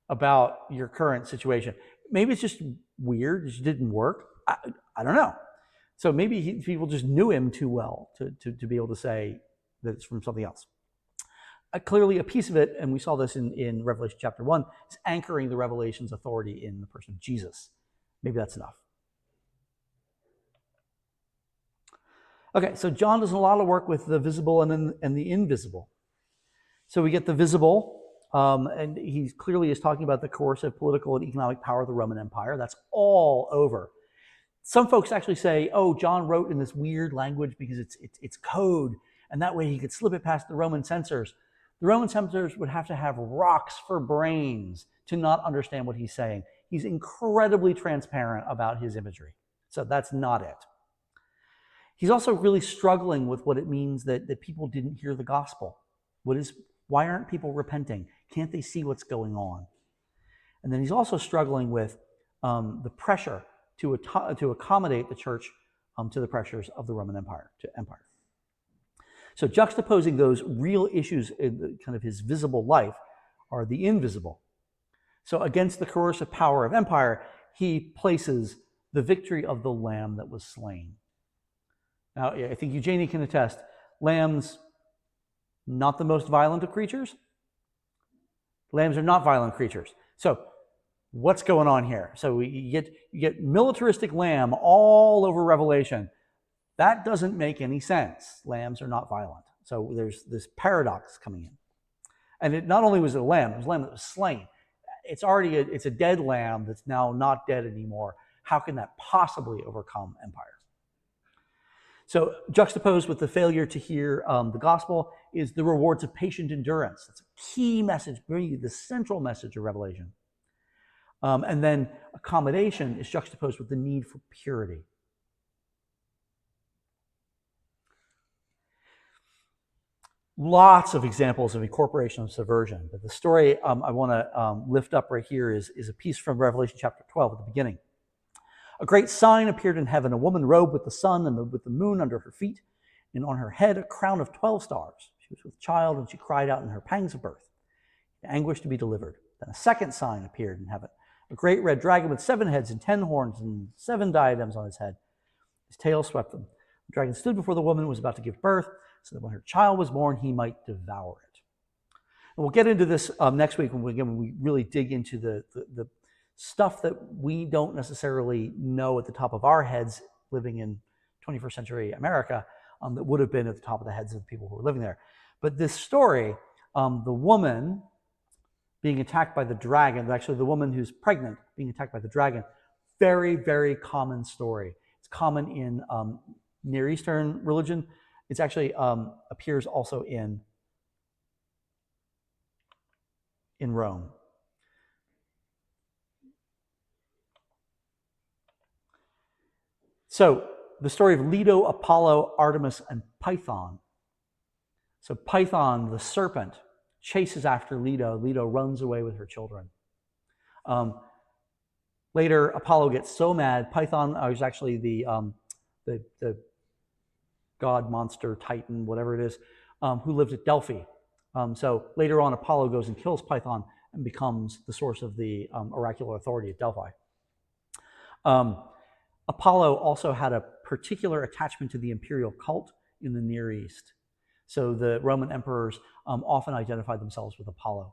S1: about your current situation. Maybe it's just weird, it just didn't work. I don't know. So maybe people just knew him too well to be able to say that it's from something else. Clearly, a piece of it, and we saw this in Revelation chapter 1, is anchoring the revelation's authority in the person of Jesus. Maybe that's enough. Okay, so John does a lot of work with the visible and the invisible. So we get the visible, and he clearly is talking about the coercive political and economic power of the Roman Empire. That's all over. Some folks actually say, oh, John wrote in this weird language because it's code, and that way he could slip it past the Roman censors. The Roman censors would have to have rocks for brains to not understand what he's saying. he's incredibly transparent about his imagery. So that's not it. He's also really struggling with what it means that people didn't hear the gospel. Why aren't people repenting? Can't they see what's going on? And then he's also struggling with the pressure to accommodate the church to the pressures of the Roman Empire. So juxtaposing those real issues in kind of his visible life are the invisible. So against the coercive power of empire, he places the victory of the lamb that was slain. Now, I think Eugenie can attest, lambs, not the most violent of creatures. Lambs are not violent creatures. So what's going on here? So you get militaristic lamb all over Revelation. That doesn't make any sense. Lambs are not violent. So there's this paradox coming in. And it not only was it a lamb, it was a lamb that was slain. It's a dead lamb that's now not dead anymore. How can that possibly overcome empire? So juxtaposed with the failure to hear the gospel is the rewards of patient endurance. That's a key message, really the central message of Revelation. And then accommodation is juxtaposed with the need for purity. Lots of examples of incorporation and subversion, but the story I want to lift up right here is a piece from Revelation chapter 12 at the beginning. A great sign appeared in heaven, a woman robed with the sun and with the moon under her feet, and on her head a crown of 12 stars. She was with child, and she cried out in her pangs of birth, anguish to be delivered. Then a second sign appeared in heaven, a great red dragon with 7 heads and 10 horns and 7 diadems on his head. His tail swept them. The dragon stood before the woman who was about to give birth, so that when her child was born, he might devour it. And we'll get into this next week when we really dig into the stuff that we don't necessarily know at the top of our heads living in 21st century America that would have been at the top of the heads of the people who were living there. But this story, the woman being attacked by the dragon, actually the woman who's pregnant being attacked by the dragon, very, very common story. It's common in Near Eastern religion. It actually appears also in Rome. So the story of Leto, Apollo, Artemis, and Python. So Python, the serpent, chases after Leto. Leto runs away with her children. Later, Apollo gets so mad. Python is actually the god, monster, titan, whatever it is, who lived at Delphi. So later on, Apollo goes and kills Python and becomes the source of the oracular authority at Delphi. Apollo also had a particular attachment to the imperial cult in the Near East. So the Roman emperors often identified themselves with Apollo.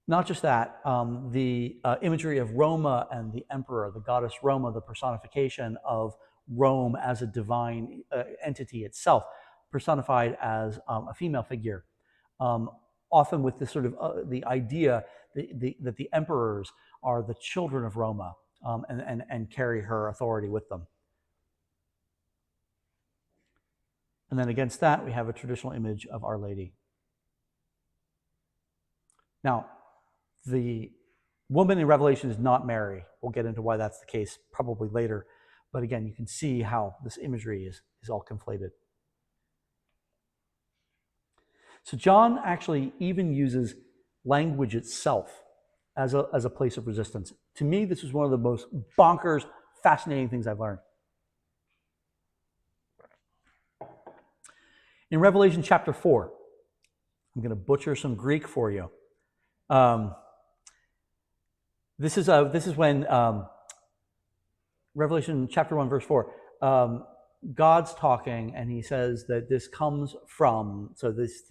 S1: Not just that, the imagery of Roma and the emperor, the goddess Roma, the personification of Rome as a divine entity itself, personified as a female figure, often with this sort of the idea that the emperors are the children of Roma and carry her authority with them. And then against that, we have a traditional image of Our Lady. Now, the woman in Revelation is not Mary. We'll get into why that's the case probably later. But again, you can see how this imagery is all conflated. So John actually even uses language itself as a place of resistance. To me, this is one of the most bonkers, fascinating things I've learned. In Revelation chapter 4, I'm going to butcher some Greek for you. This is when Revelation chapter 1, verse 4, God's talking, and he says that this comes from, so this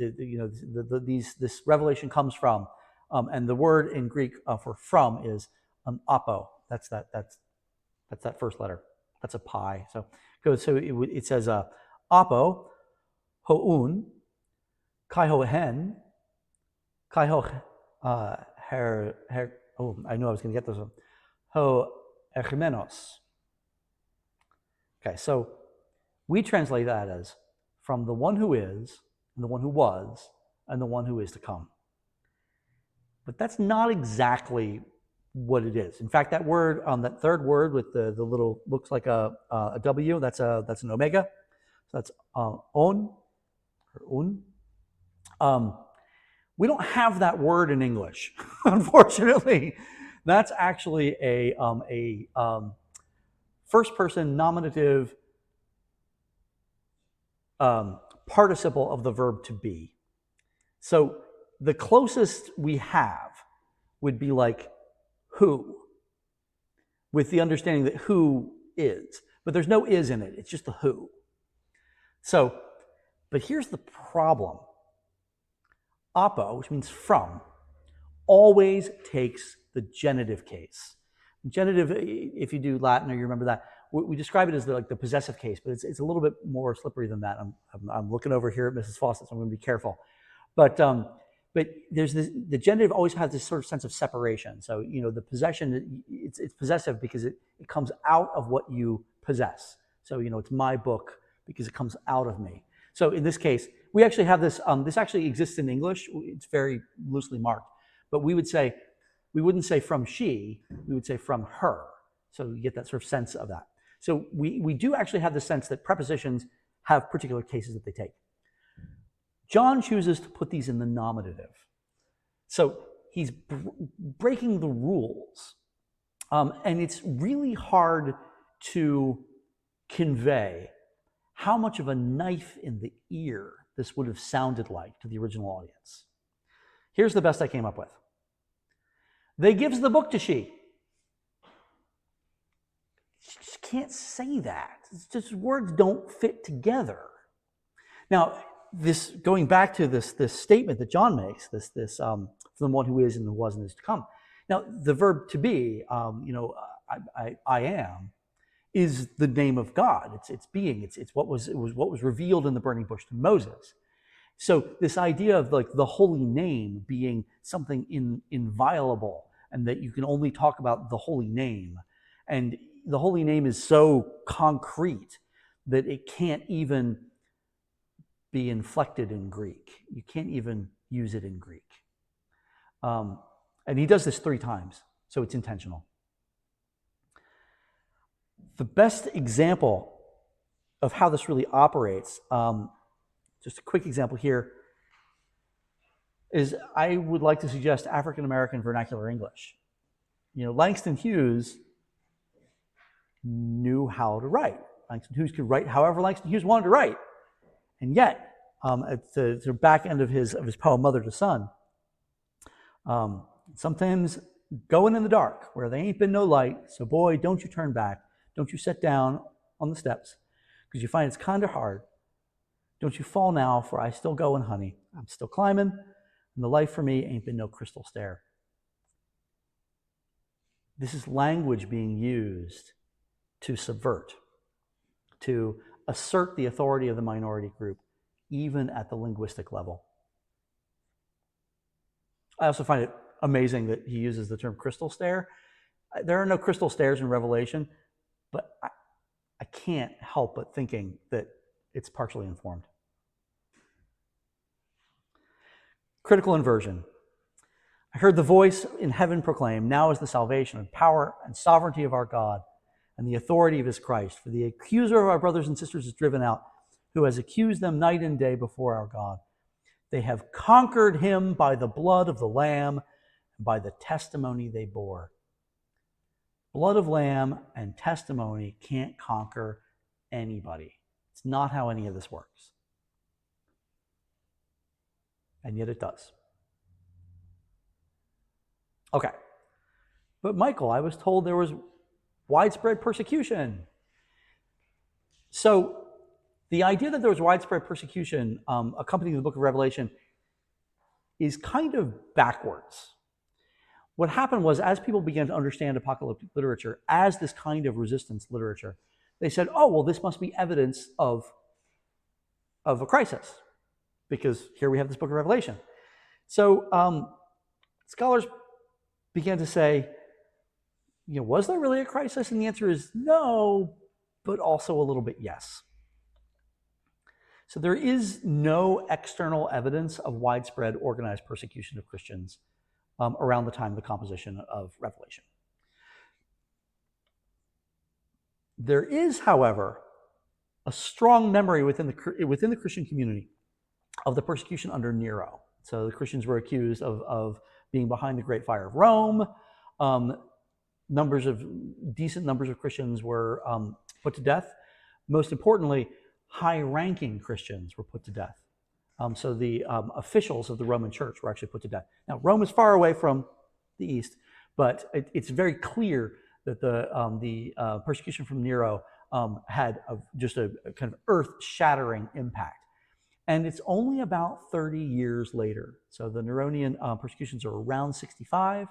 S1: revelation comes from, and the word in Greek for from is apo. That's that first letter. That's a pi. So it says apo, houn, kai ho hen, kai ho her. Oh, I knew I was going to get this one. Ho echimenos. Okay, so we translate that as from the one who is, and the one who was, and the one who is to come. But that's not exactly what it is. In fact, that word, that third word with the little, looks like a W, that's an omega. So that's on, or un. We don't have that word in English, unfortunately. That's actually a first-person nominative participle of the verb to be. So the closest we have would be like who, with the understanding that who is. But there's no is in it. It's just the who. So, but here's the problem. Apo, which means from, always takes the genitive case. Genitive, if you do Latin or you remember that, we describe it as like the possessive case, but it's a little bit more slippery than that. I'm looking over here at Mrs. Fawcett, so I'm going to be careful. But there's this, the genitive always has this sort of sense of separation. So, the possession, it's possessive because it comes out of what you possess. So, it's my book because it comes out of me. So in this case, we actually have this, this actually exists in English. It's very loosely marked, but we wouldn't say from she, we would say from her. So you get that sort of sense of that. So we do actually have the sense that prepositions have particular cases that they take. John chooses to put these in the nominative. So he's breaking the rules. And it's really hard to convey how much of a knife in the ear this would have sounded like to the original audience. Here's the best I came up with. They gives the book to she. She just can't say that. It's just words don't fit together. Now, this going back to this statement that John makes, from the one who is and who was and is to come. Now, the verb to be, I am, is the name of God. It's being. It's what was revealed in the burning bush to Moses. So this idea of like the holy name being something inviolable, and that you can only talk about the holy name, and the holy name is so concrete that it can't even be inflected in Greek. You can't even use it in Greek. And he does this 3 times, so it's intentional. The best example of how this really operates, just a quick example here, is I would like to suggest African American vernacular English. Langston Hughes knew how to write. Langston Hughes could write however Langston Hughes wanted to write. And yet, at the back end of his poem, Mother to Son, sometimes going in the dark where there ain't been no light, so boy, don't you turn back. Don't you sit down on the steps, because you find it's kind of hard. Don't you fall now, for I still going, honey. I'm still climbing, and the life for me ain't been no crystal stair. This is language being used to subvert, to assert the authority of the minority group, even at the linguistic level. I also find it amazing that he uses the term crystal stair. There are no crystal stairs in Revelation, but I can't help but thinking that it's partially informed. Critical inversion. I heard the voice in heaven proclaim, now is the salvation and power and sovereignty of our God and the authority of his Christ. For the accuser of our brothers and sisters is driven out, who has accused them night and day before our God. They have conquered him by the blood of the Lamb and by the testimony they bore. Blood of lamb and testimony can't conquer anybody. It's not how any of this works. And yet it does. Okay. But Michael, I was told there was widespread persecution. So the idea that there was widespread persecution accompanying the book of Revelation is kind of backwards. What happened was, as people began to understand apocalyptic literature as this kind of resistance literature, they said, oh, well, this must be evidence of a crisis, because here we have this book of Revelation. So scholars began to say, was there really a crisis? And the answer is no, but also a little bit yes. So there is no external evidence of widespread organized persecution of Christians around the time of the composition of Revelation. There is, however, a strong memory within the Christian community of the persecution under Nero. So the Christians were accused of being behind the Great Fire of Rome. Decent numbers of Christians were put to death. Most importantly, high-ranking Christians were put to death. So the officials of the Roman Church were actually put to death. Now, Rome is far away from the East, but it's very clear that the persecution from Nero had just a kind of earth-shattering impact. And it's only about 30 years later. So the Neronian persecutions are around 65.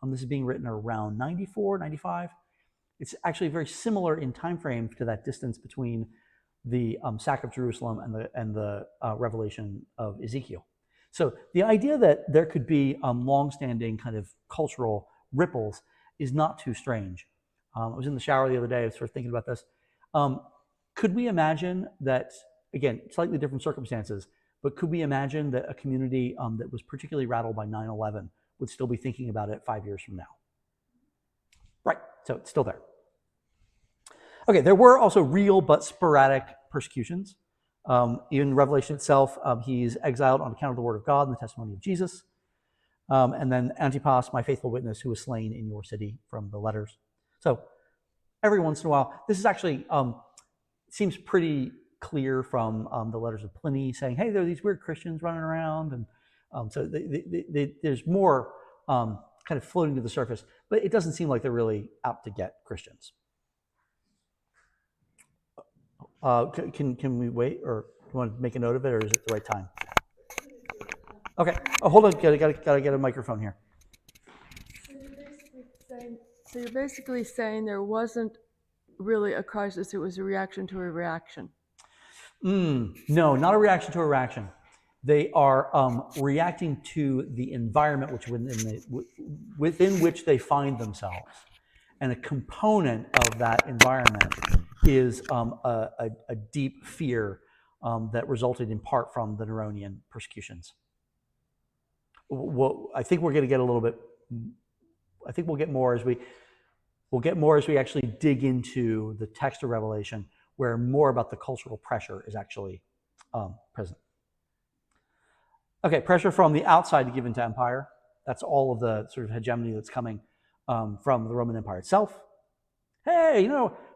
S1: This is being written around 94, 95. It's actually very similar in time frame to that distance between the sack of Jerusalem and the revelation of Ezekiel. So the idea that there could be long-standing kind of cultural ripples is not too strange. I was in the shower the other day, sort of thinking about this. Could we imagine that, again, slightly different circumstances, but could we imagine that a community that was particularly rattled by 9/11 would still be thinking about it 5 years from now? Right, so it's still there. Okay, there were also real but sporadic persecutions. In Revelation itself, he's exiled on account of the word of God and the testimony of Jesus. And then Antipas, my faithful witness, who was slain in your city, from the letters. So every once in a while, this is actually seems pretty clear from the letters of Pliny, saying, hey, there are these weird Christians running around. And so there's more kind of floating to the surface, but it doesn't seem like they're really out to get Christians. Can we wait, or do you want to make a note of it, or is it the right time? Okay. Oh, hold on. Gotta get a microphone here.
S5: So you're basically saying there wasn't really a crisis; it was a reaction to a reaction.
S1: No, not a reaction to a reaction. They are reacting to the environment within which they find themselves, and a component of that environment is a deep fear that resulted in part from the Neronian persecutions. Well, I think we're going to get a little bit. I think we'll get more as we actually dig into the text of Revelation, where more about the cultural pressure is actually present. Okay, pressure from the outside to give into empire. That's all of the sort of hegemony that's coming from the Roman Empire itself. Hey,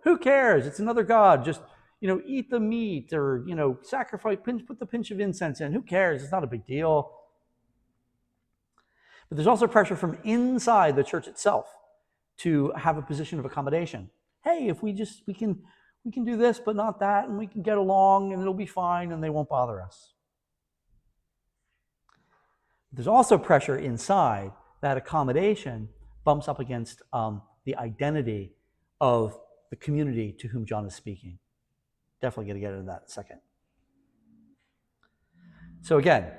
S1: who cares? It's another god. Just, eat the meat, or, sacrifice, put the pinch of incense in. Who cares? It's not a big deal. But there's also pressure from inside the church itself to have a position of accommodation. Hey, if we can do this, but not that, and we can get along, and it'll be fine, and they won't bother us. There's also pressure inside. That accommodation bumps up against the identity of the community to whom John is speaking. Definitely going to get into that in a second. So again,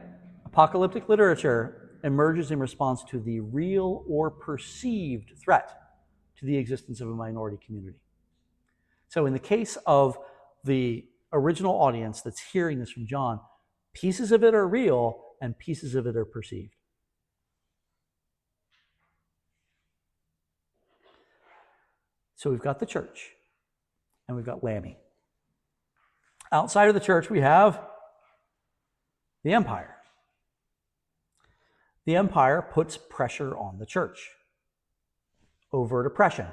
S1: apocalyptic literature emerges in response to the real or perceived threat to the existence of a minority community. So in the case of the original audience that's hearing this from John, pieces of it are real and pieces of it are perceived. So we've got the church and we've got Lammy. Outside of the church, we have the empire. The empire puts pressure on the church. Overt oppression,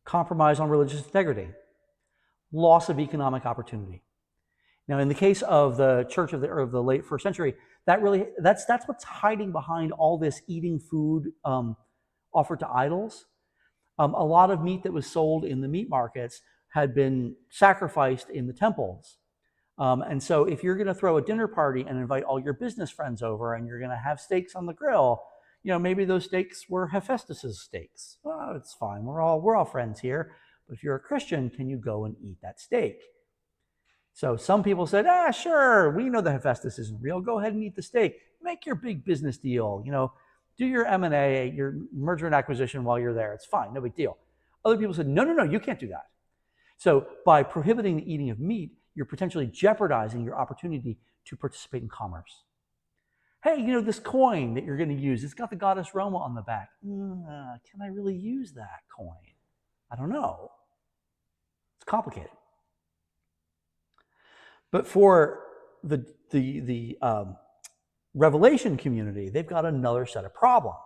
S1: compromise on religious integrity, loss of economic opportunity. Now, in the case of the church of the late first century, that's what's hiding behind all this eating food offered to idols. A lot of meat that was sold in the meat markets had been sacrificed in the temples. And so if you're going to throw a dinner party and invite all your business friends over and you're going to have steaks on the grill, maybe those steaks were Hephaestus's steaks. Well, it's fine. We're all friends here. But if you're a Christian, can you go and eat that steak? So some people said, sure, we know that Hephaestus isn't real. Go ahead and eat the steak. Make your big business deal. Do your M&A, your merger and acquisition while you're there. It's fine, no big deal. Other people said, no, you can't do that. So by prohibiting the eating of meat, you're potentially jeopardizing your opportunity to participate in commerce. Hey, this coin that you're going to use, it's got the goddess Roma on the back. Can I really use that coin? I don't know. It's complicated. But for the Revelation community, they've got another set of problems.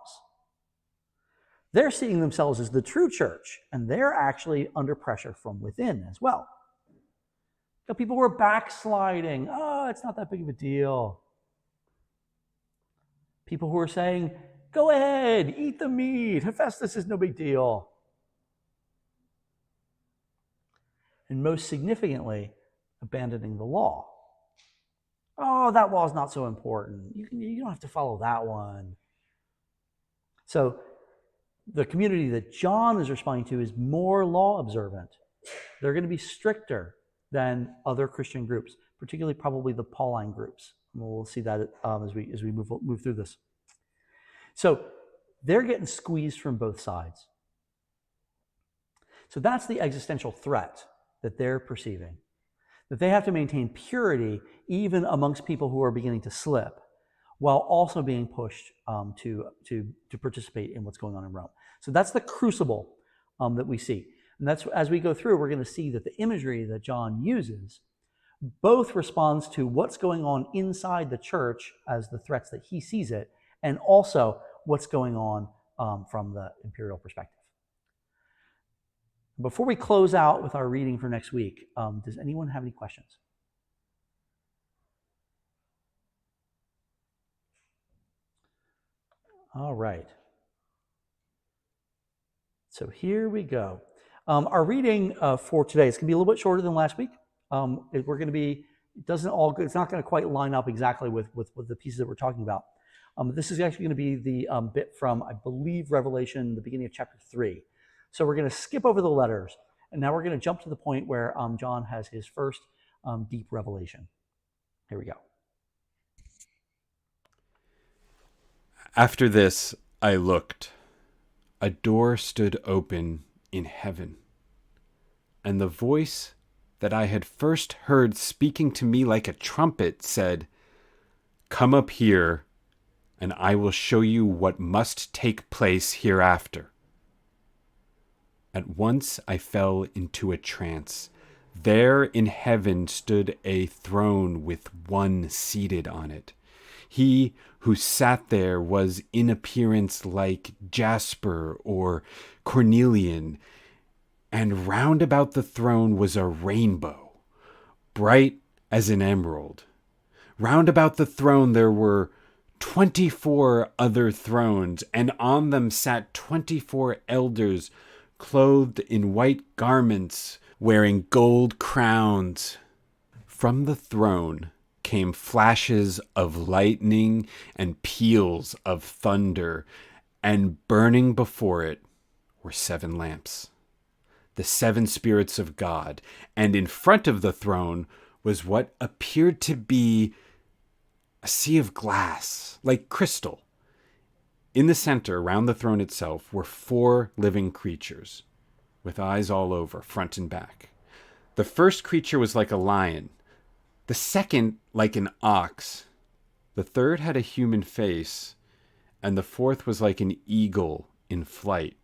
S1: They're seeing themselves as the true church, and they're actually under pressure from within as well. People who are backsliding. Oh, it's not that big of a deal. People who are saying, go ahead, eat the meat. Hephaestus is no big deal. And most significantly, abandoning the law. Oh, that law is not so important. You don't have to follow that one. So the community that John is responding to is more law observant. They're going to be stricter than other Christian groups, particularly probably the Pauline groups. And we'll see that as we move through this. So they're getting squeezed from both sides. So that's the existential threat that they're perceiving, that they have to maintain purity even amongst people who are beginning to slip, while also being pushed to participate in what's going on in Rome. So that's the crucible that we see. And that's, as we go through, we're going to see that the imagery that John uses both responds to what's going on inside the church as the threats that he sees it, and also what's going on from the imperial perspective. Before we close out with our reading for next week, does anyone have any questions? All right. So here we go. Our reading for today is going to be a little bit shorter than last week. It's not going to quite line up exactly with the pieces that we're talking about. This is actually going to be the bit from, I believe, Revelation, the beginning of chapter 3. So we're going to skip over the letters, and now we're going to jump to the point where John has his first deep revelation. Here we go.
S6: After this, I looked. A door stood open in heaven, and the voice that I had first heard speaking to me like a trumpet said, "Come up here, and I will show you what must take place hereafter." At once I fell into a trance. There in heaven stood a throne with one seated on it. He who sat there was in appearance like jasper or cornelian, and round about the throne was a rainbow, bright as an emerald. Round about the throne there were 24 other thrones, and on them sat 24 elders, clothed in white garments, wearing gold crowns. From the throne came flashes of lightning and peals of thunder, and burning before it were 7 lamps, the 7 spirits of God. And in front of the throne was what appeared to be a sea of glass, like crystal. In the center, around the throne itself, were 4 living creatures, with eyes all over, front and back. The first creature was like a lion, the second like an ox, the third had a human face, and the fourth was like an eagle in flight.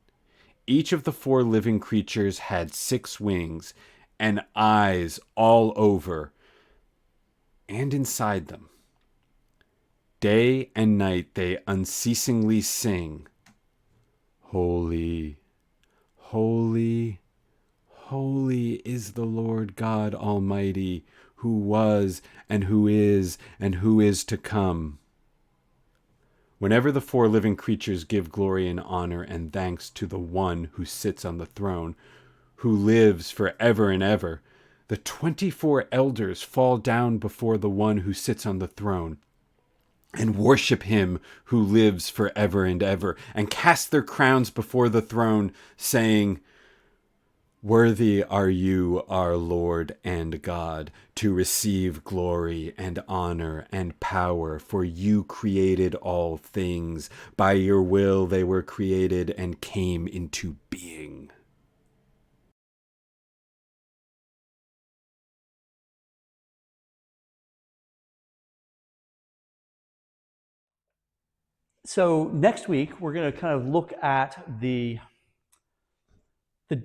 S6: Each of the 4 living creatures had 6 wings and eyes all over and inside them. Day and night they unceasingly sing, "Holy, holy, holy is the Lord God Almighty, who was and who is to come." Whenever the 4 living creatures give glory and honor and thanks to the one who sits on the throne, who lives forever and ever, the 24 elders fall down before the one who sits on the throne and worship him who lives forever and ever, and cast their crowns before the throne, saying, "Worthy are you, our Lord and God, to receive glory and honor and power, for you created all things. By your will they were created and came into being."
S1: So next week, we're going to kind of look at the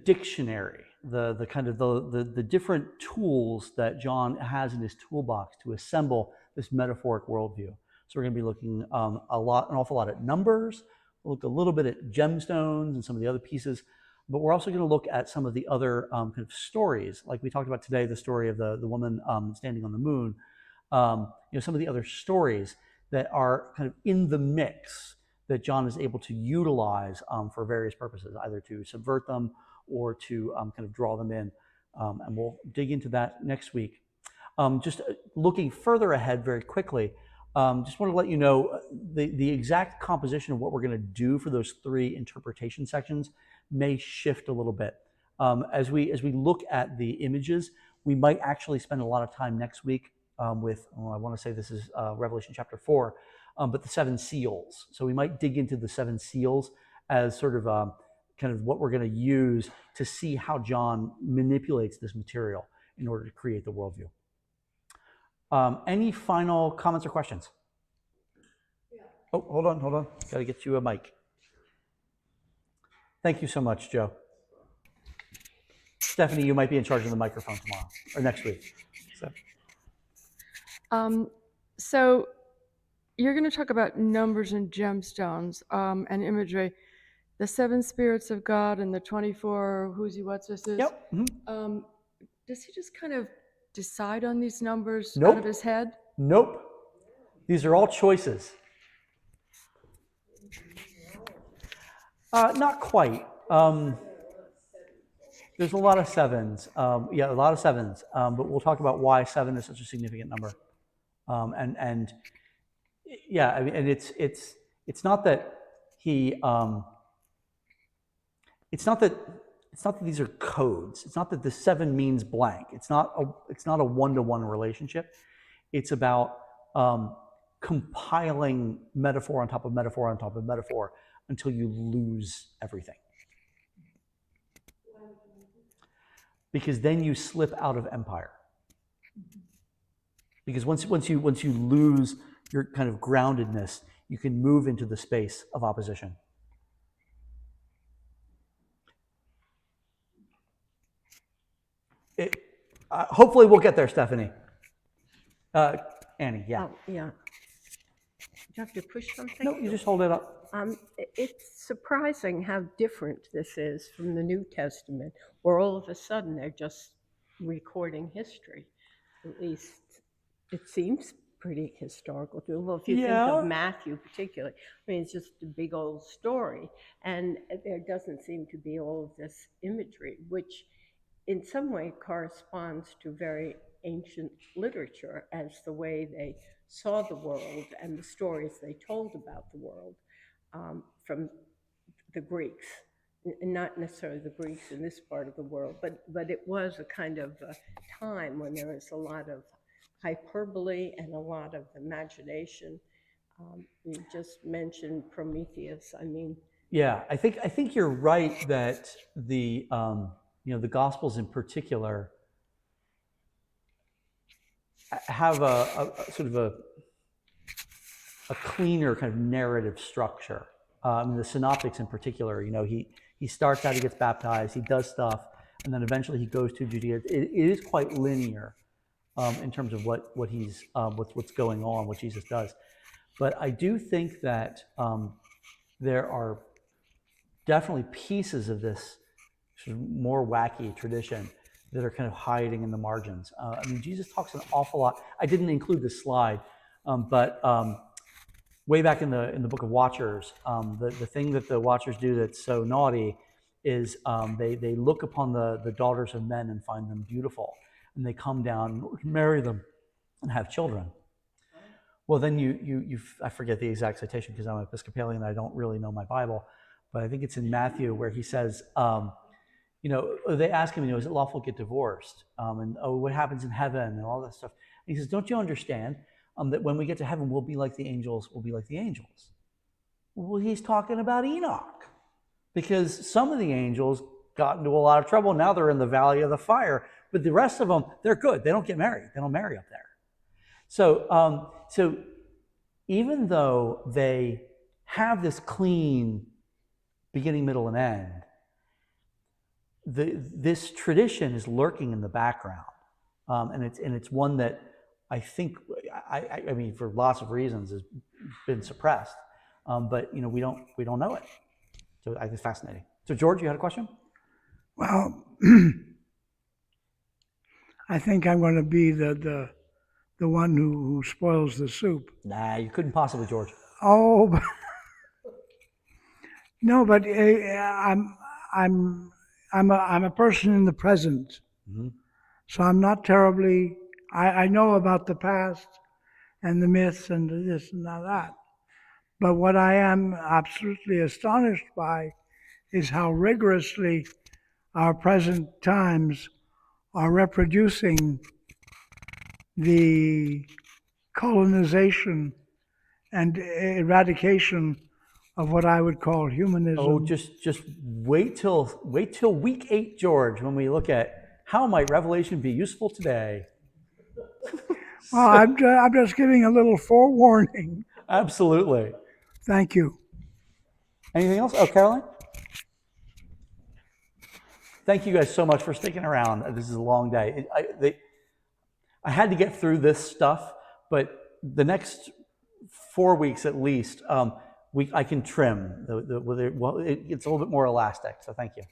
S1: dictionary, the kind of the different tools that John has in his toolbox to assemble this metaphoric worldview. So we're going to be looking an awful lot at numbers. We'll look a little bit at gemstones and some of the other pieces, but we're also going to look at some of the other kind of stories, like we talked about today, the story of the woman standing on the moon. Some of the other stories that are kind of in the mix that John is able to utilize for various purposes, either to subvert them or to kind of draw them in. And we'll dig into that next week. Just looking further ahead very quickly, just want to let you know the exact composition of what we're going to do for those 3 interpretation sections may shift a little bit. As we look at the images, we might actually spend a lot of time next week with, I want to say this is Revelation chapter 4, but the 7 seals. So we might dig into the 7 seals as sort of kind of what we're going to use to see how John manipulates this material in order to create the worldview. Any final comments or questions? Yeah. Oh, hold on. Got to get you a mic. Thank you so much, Joe. Stephanie, you might be in charge of the microphone tomorrow or next week.
S5: So you're going to talk about numbers and gemstones and imagery. The 7 spirits of God and the 24 who's he, what's this is.
S1: Yep. Mm-hmm.
S5: Does he just kind of decide on these numbers
S1: Nope.
S5: out of his head?
S1: Nope. These are all choices. Not quite. There's a lot of 7s. A lot of 7s. But we'll talk about why 7 is such a significant number. And yeah, I mean, and it's not that he. It's not that these are codes. It's not that the 7 means blank. It's not a one-to-one relationship. It's about compiling metaphor on top of metaphor on top of metaphor until you lose everything. Because then you slip out of empire. Because once you lose your kind of groundedness, you can move into the space of opposition. Hopefully we'll get there, Stephanie. Annie, yeah.
S7: Oh, yeah. Do you have to push something?
S1: No, you just hold it up.
S7: It's surprising how different this is from the New Testament, where all of a sudden they're just recording history. At least it seems pretty historical to me. Well, if you think of Matthew particularly, I mean, it's just a big old story. And there doesn't seem to be all of this imagery, which in some way corresponds to very ancient literature as the way they saw the world and the stories they told about the world from the Greeks. Not necessarily the Greeks in this part of the world, but it was a kind of a time when there was a lot of hyperbole and a lot of imagination. You just mentioned Prometheus. I mean,
S1: yeah, I think you're right that the the Gospels in particular have a sort of a cleaner kind of narrative structure. The Synoptics in particular, he starts out, he gets baptized, he does stuff, and then eventually he goes to Judea. It is quite linear in terms of what's going on, what Jesus does. But I do think that there are definitely pieces of this sort of more wacky tradition that are kind of hiding in the margins. Jesus talks an awful lot. I didn't include this slide, but way back in the book of Watchers, the thing that the Watchers do that's so naughty is they look upon the daughters of men and find them beautiful, and they come down, marry them, and have children. Well, then I forget the exact citation because I'm Episcopalian and I don't really know my Bible, but I think it's in Matthew where he says, they ask him, is it lawful to get divorced? And what happens in heaven and all that stuff. And he says, don't you understand that when we get to heaven, we'll be like the angels, Well, he's talking about Enoch, because some of the angels got into a lot of trouble. Now they're in the valley of the fire, but the rest of them, they're good. They don't get married. They don't marry up there. So even though they have this clean beginning, middle, and end, this tradition is lurking in the background, and it's one that I think, I mean, for lots of reasons, has been suppressed, but we don't know it. So I think it's fascinating. So George, you had a question?
S8: Well, I think I'm going to be the one who spoils the soup.
S1: Nah, you couldn't possibly, George.
S8: Oh, no, but I'm a person in the present,
S1: Mm-hmm.
S8: so I'm not terribly. I know about the past and the myths and this and that, but what I am absolutely astonished by is how rigorously our present times are reproducing the colonization and eradication of what I would call humanism.
S1: Oh, just wait till week 8, George, when we look at how might Revelation be useful today.
S8: Well, I'm just giving a little forewarning.
S1: Absolutely.
S8: Thank you.
S1: Anything else? Oh, Caroline? Thank you guys so much for sticking around. This is a long day. I had to get through this stuff, but the next 4 weeks at least, I can trim. It's a little bit more elastic, so thank you.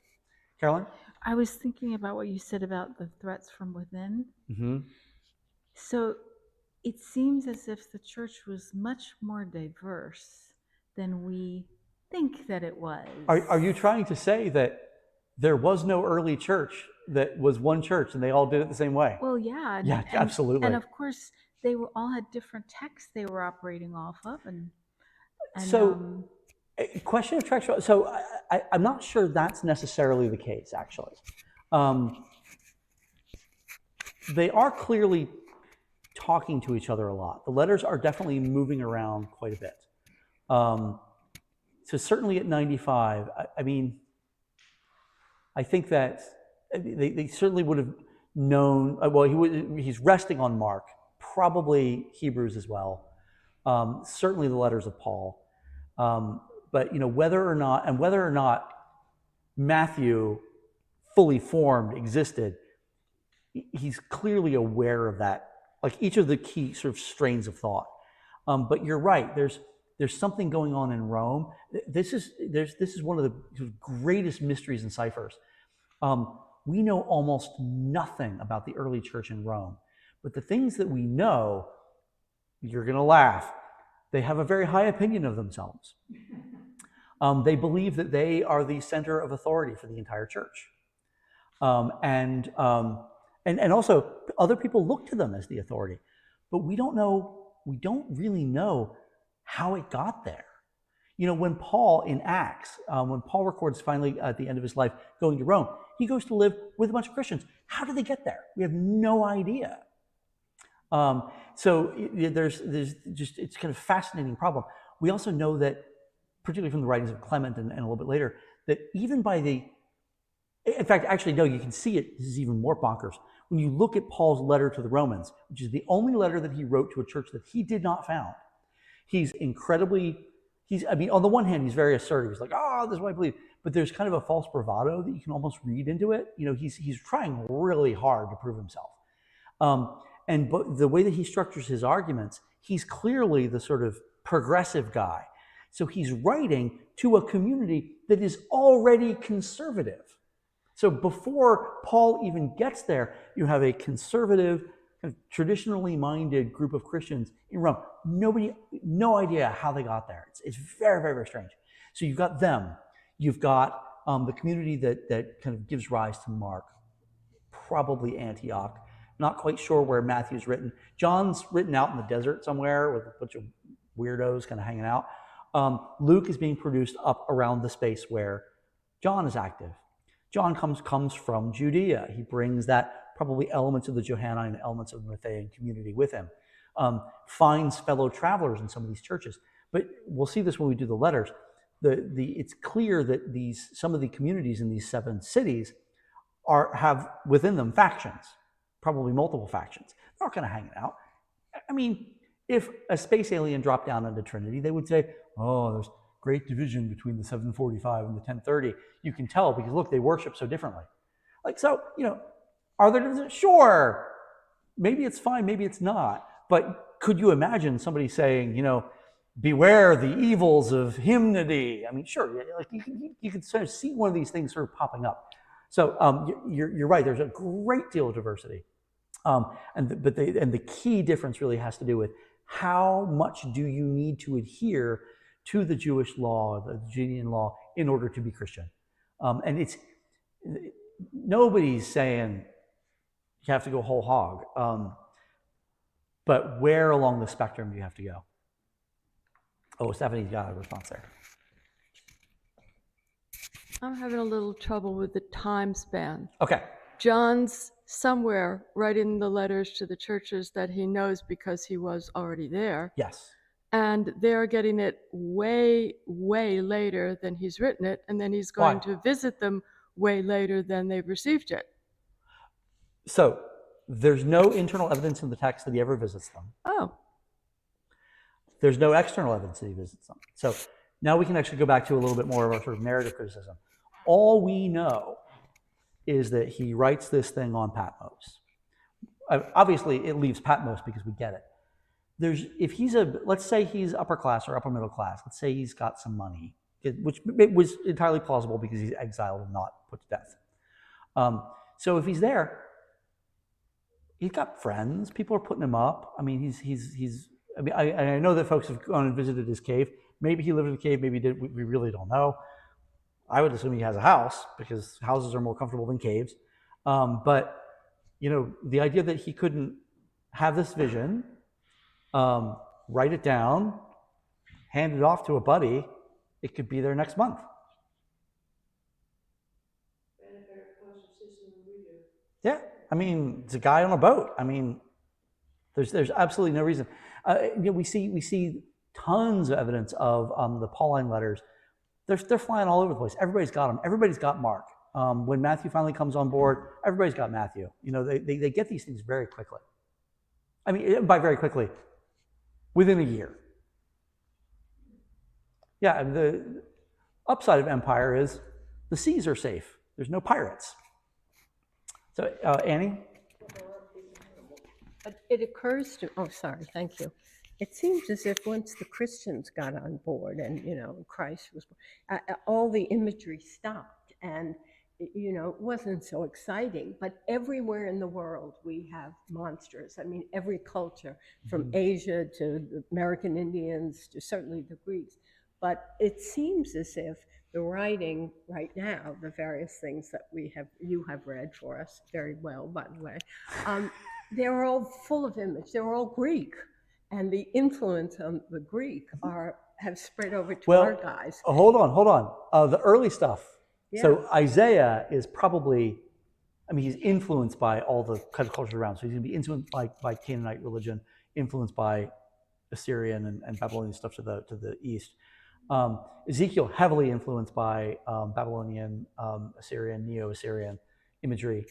S1: Caroline?
S4: I was thinking about what you said about the threats from within.
S1: Mm-hmm.
S4: So it seems as if the church was much more diverse than we think that it was.
S1: Are you trying to say that there was no early church that was one church and they all did it the same way?
S4: Well, yeah.
S1: Yeah, absolutely.
S4: And of course, they all had different texts they were operating off of. And
S1: so, question of textual. So I'm not sure that's necessarily the case, actually. They are clearly talking to each other a lot. The letters are definitely moving around quite a bit. So certainly at 95, I mean, I think that they certainly would have known, he's resting on Mark, probably Hebrews as well, certainly the letters of Paul. But whether or not Matthew fully formed existed, he's clearly aware of that, like each of the key sort of strains of thought. But you're right, there's something going on in Rome. This is one of the greatest mysteries and ciphers. We know almost nothing about the early church in Rome, but the things that we know, you're going to laugh. They have a very high opinion of themselves. They believe that they are the center of authority for the entire church, and also other people look to them as the authority, but we don't really know how it got there. When Paul in Acts, when Paul records finally at the end of his life going to Rome, he goes to live with a bunch of Christians. How did they get there? We have no idea. So there's just, it's kind of a fascinating problem. We also know that, particularly from the writings of Clement and a little bit later, that even in fact, actually, no, you can see it. This is even more bonkers. When you look at Paul's letter to the Romans, which is the only letter that he wrote to a church that he did not found, on the one hand, he's very assertive. He's like, this is what I believe. But there's kind of a false bravado that you can almost read into it. He's trying really hard to prove himself. But the way that he structures his arguments, he's clearly the sort of progressive guy. So he's writing to a community that is already conservative. So before Paul even gets there, you have a conservative, kind of traditionally minded group of Christians in Rome. No idea how they got there. It's very, very, very strange. So you've got them. You've got the community that kind of gives rise to Mark, probably Antioch. Not quite sure where Matthew's written. John's written out in the desert somewhere with a bunch of weirdos kind of hanging out. Luke is being produced up around the space where John is active. John comes from Judea. He brings that probably elements of the Johannine, elements of the Matthean community with him. Finds fellow travelers in some of these churches. But we'll see this when we do the letters. It's clear that some of the communities in these 7 cities have within them factions, probably multiple factions. They're not going to hang it out. I mean, if a space alien dropped down into Trinity, they would say, great division between the 745 and the 1030. You can tell because look, they worship so differently. Like, so, are there differences? Sure. Maybe it's fine, maybe it's not. But could you imagine somebody saying, beware the evils of hymnody? I mean, sure, like you can sort of see one of these things sort of popping up. So you're right, there's a great deal of diversity. And the key difference really has to do with how much do you need to adhere to the Jewish law, the Judean law, in order to be Christian. And nobody's saying you have to go whole hog, but where along the spectrum do you have to go? Oh, Stephanie's got a response there.
S5: I'm having a little trouble with the time span.
S1: Okay.
S5: John's somewhere writing the letters to the churches that he knows because he was already there.
S1: Yes.
S5: And they're getting it way, way later than he's written it. And then he's going to visit them way later than they've received it.
S1: So there's no internal evidence in the text that he ever visits them.
S5: Oh.
S1: There's no external evidence that he visits them. So now we can actually go back to a little bit more of our sort of narrative criticism. All we know is that he writes this thing on Patmos. Obviously, it leaves Patmos because we get it. If he's let's say he's upper class or upper middle class, let's say he's got some money, which it was entirely plausible because he's exiled and not put to death. So if he's there, he's got friends. People are putting him up. I mean, I know that folks have gone and visited his cave. Maybe he lived in a cave. Maybe he did. We really don't know. I would assume he has a house because houses are more comfortable than caves. But the idea that he couldn't have this vision, write it down, hand it off to a buddy, it could be there next month. Yeah, I mean, it's a guy on a boat. I mean, there's absolutely no reason. We see tons of evidence of the Pauline letters. They're flying all over the place. Everybody's got them. Everybody's got Mark. When Matthew finally comes on board, everybody's got Matthew. They get these things very quickly. I mean, by very quickly, within a year. Yeah, the upside of empire is the seas are safe. There's no pirates. So, Annie?
S7: But it occurs to, thank you. It seems as if once the Christians got on board and, Christ was, all the imagery stopped and, it wasn't so exciting. But everywhere in the world we have monsters. I mean, every culture, from Asia to the American Indians to certainly the Greeks. But it seems as if the writing right now, the various things that you have read for us very well, by the way, they're all full of image. They're all Greek. And the influence on the Greek have spread over to our guys.
S1: Hold on. The early stuff.
S7: Yeah.
S1: So Isaiah is probably, he's influenced by all the kind of cultures around. So he's going to be influenced by Canaanite religion, influenced by Assyrian and Babylonian stuff to the east. Ezekiel heavily influenced by Babylonian, Assyrian, Neo-Assyrian imagery.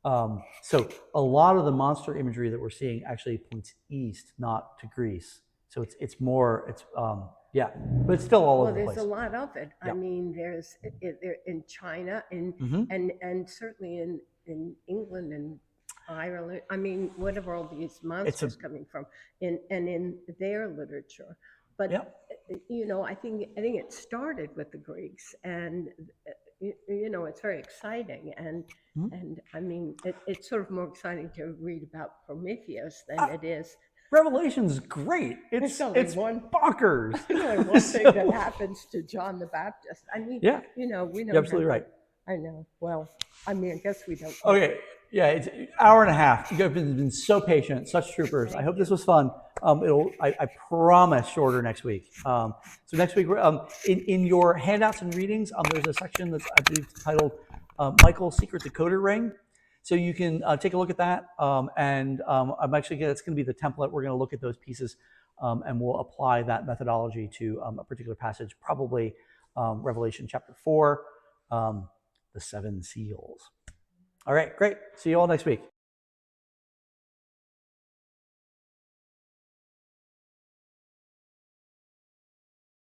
S1: So a lot of the monster imagery that we're seeing actually points east, not to Greece. So it's more, but it's still all over the place.
S7: Well, there's a lot of it. Yeah. I mean, there's in China and certainly in England and Ireland. I mean, whatever all these monsters coming from in their literature. But I think it started with the Greeks, and it's very exciting, and I mean, it's sort of more exciting to read about Prometheus than it is.
S1: Revelation's great. It's bonkers.
S7: Only one thing that happens to John the Baptist. I mean, we know.
S1: You're absolutely right.
S7: I know. Well, I mean, I guess we don't.
S1: Okay. Yeah, it's an hour and a half. You guys have been so patient, such troopers. I hope this was fun. I promise shorter next week. So next week, in your handouts and readings, there's a section that's, I believe, titled Michael's Secret Decoder Ring. So you can take a look at that. I'm actually, that's going to be the template. We're going to look at those pieces and we'll apply that methodology to a particular passage, probably Revelation chapter 4, the 7 seals. All right, great. See you all next week.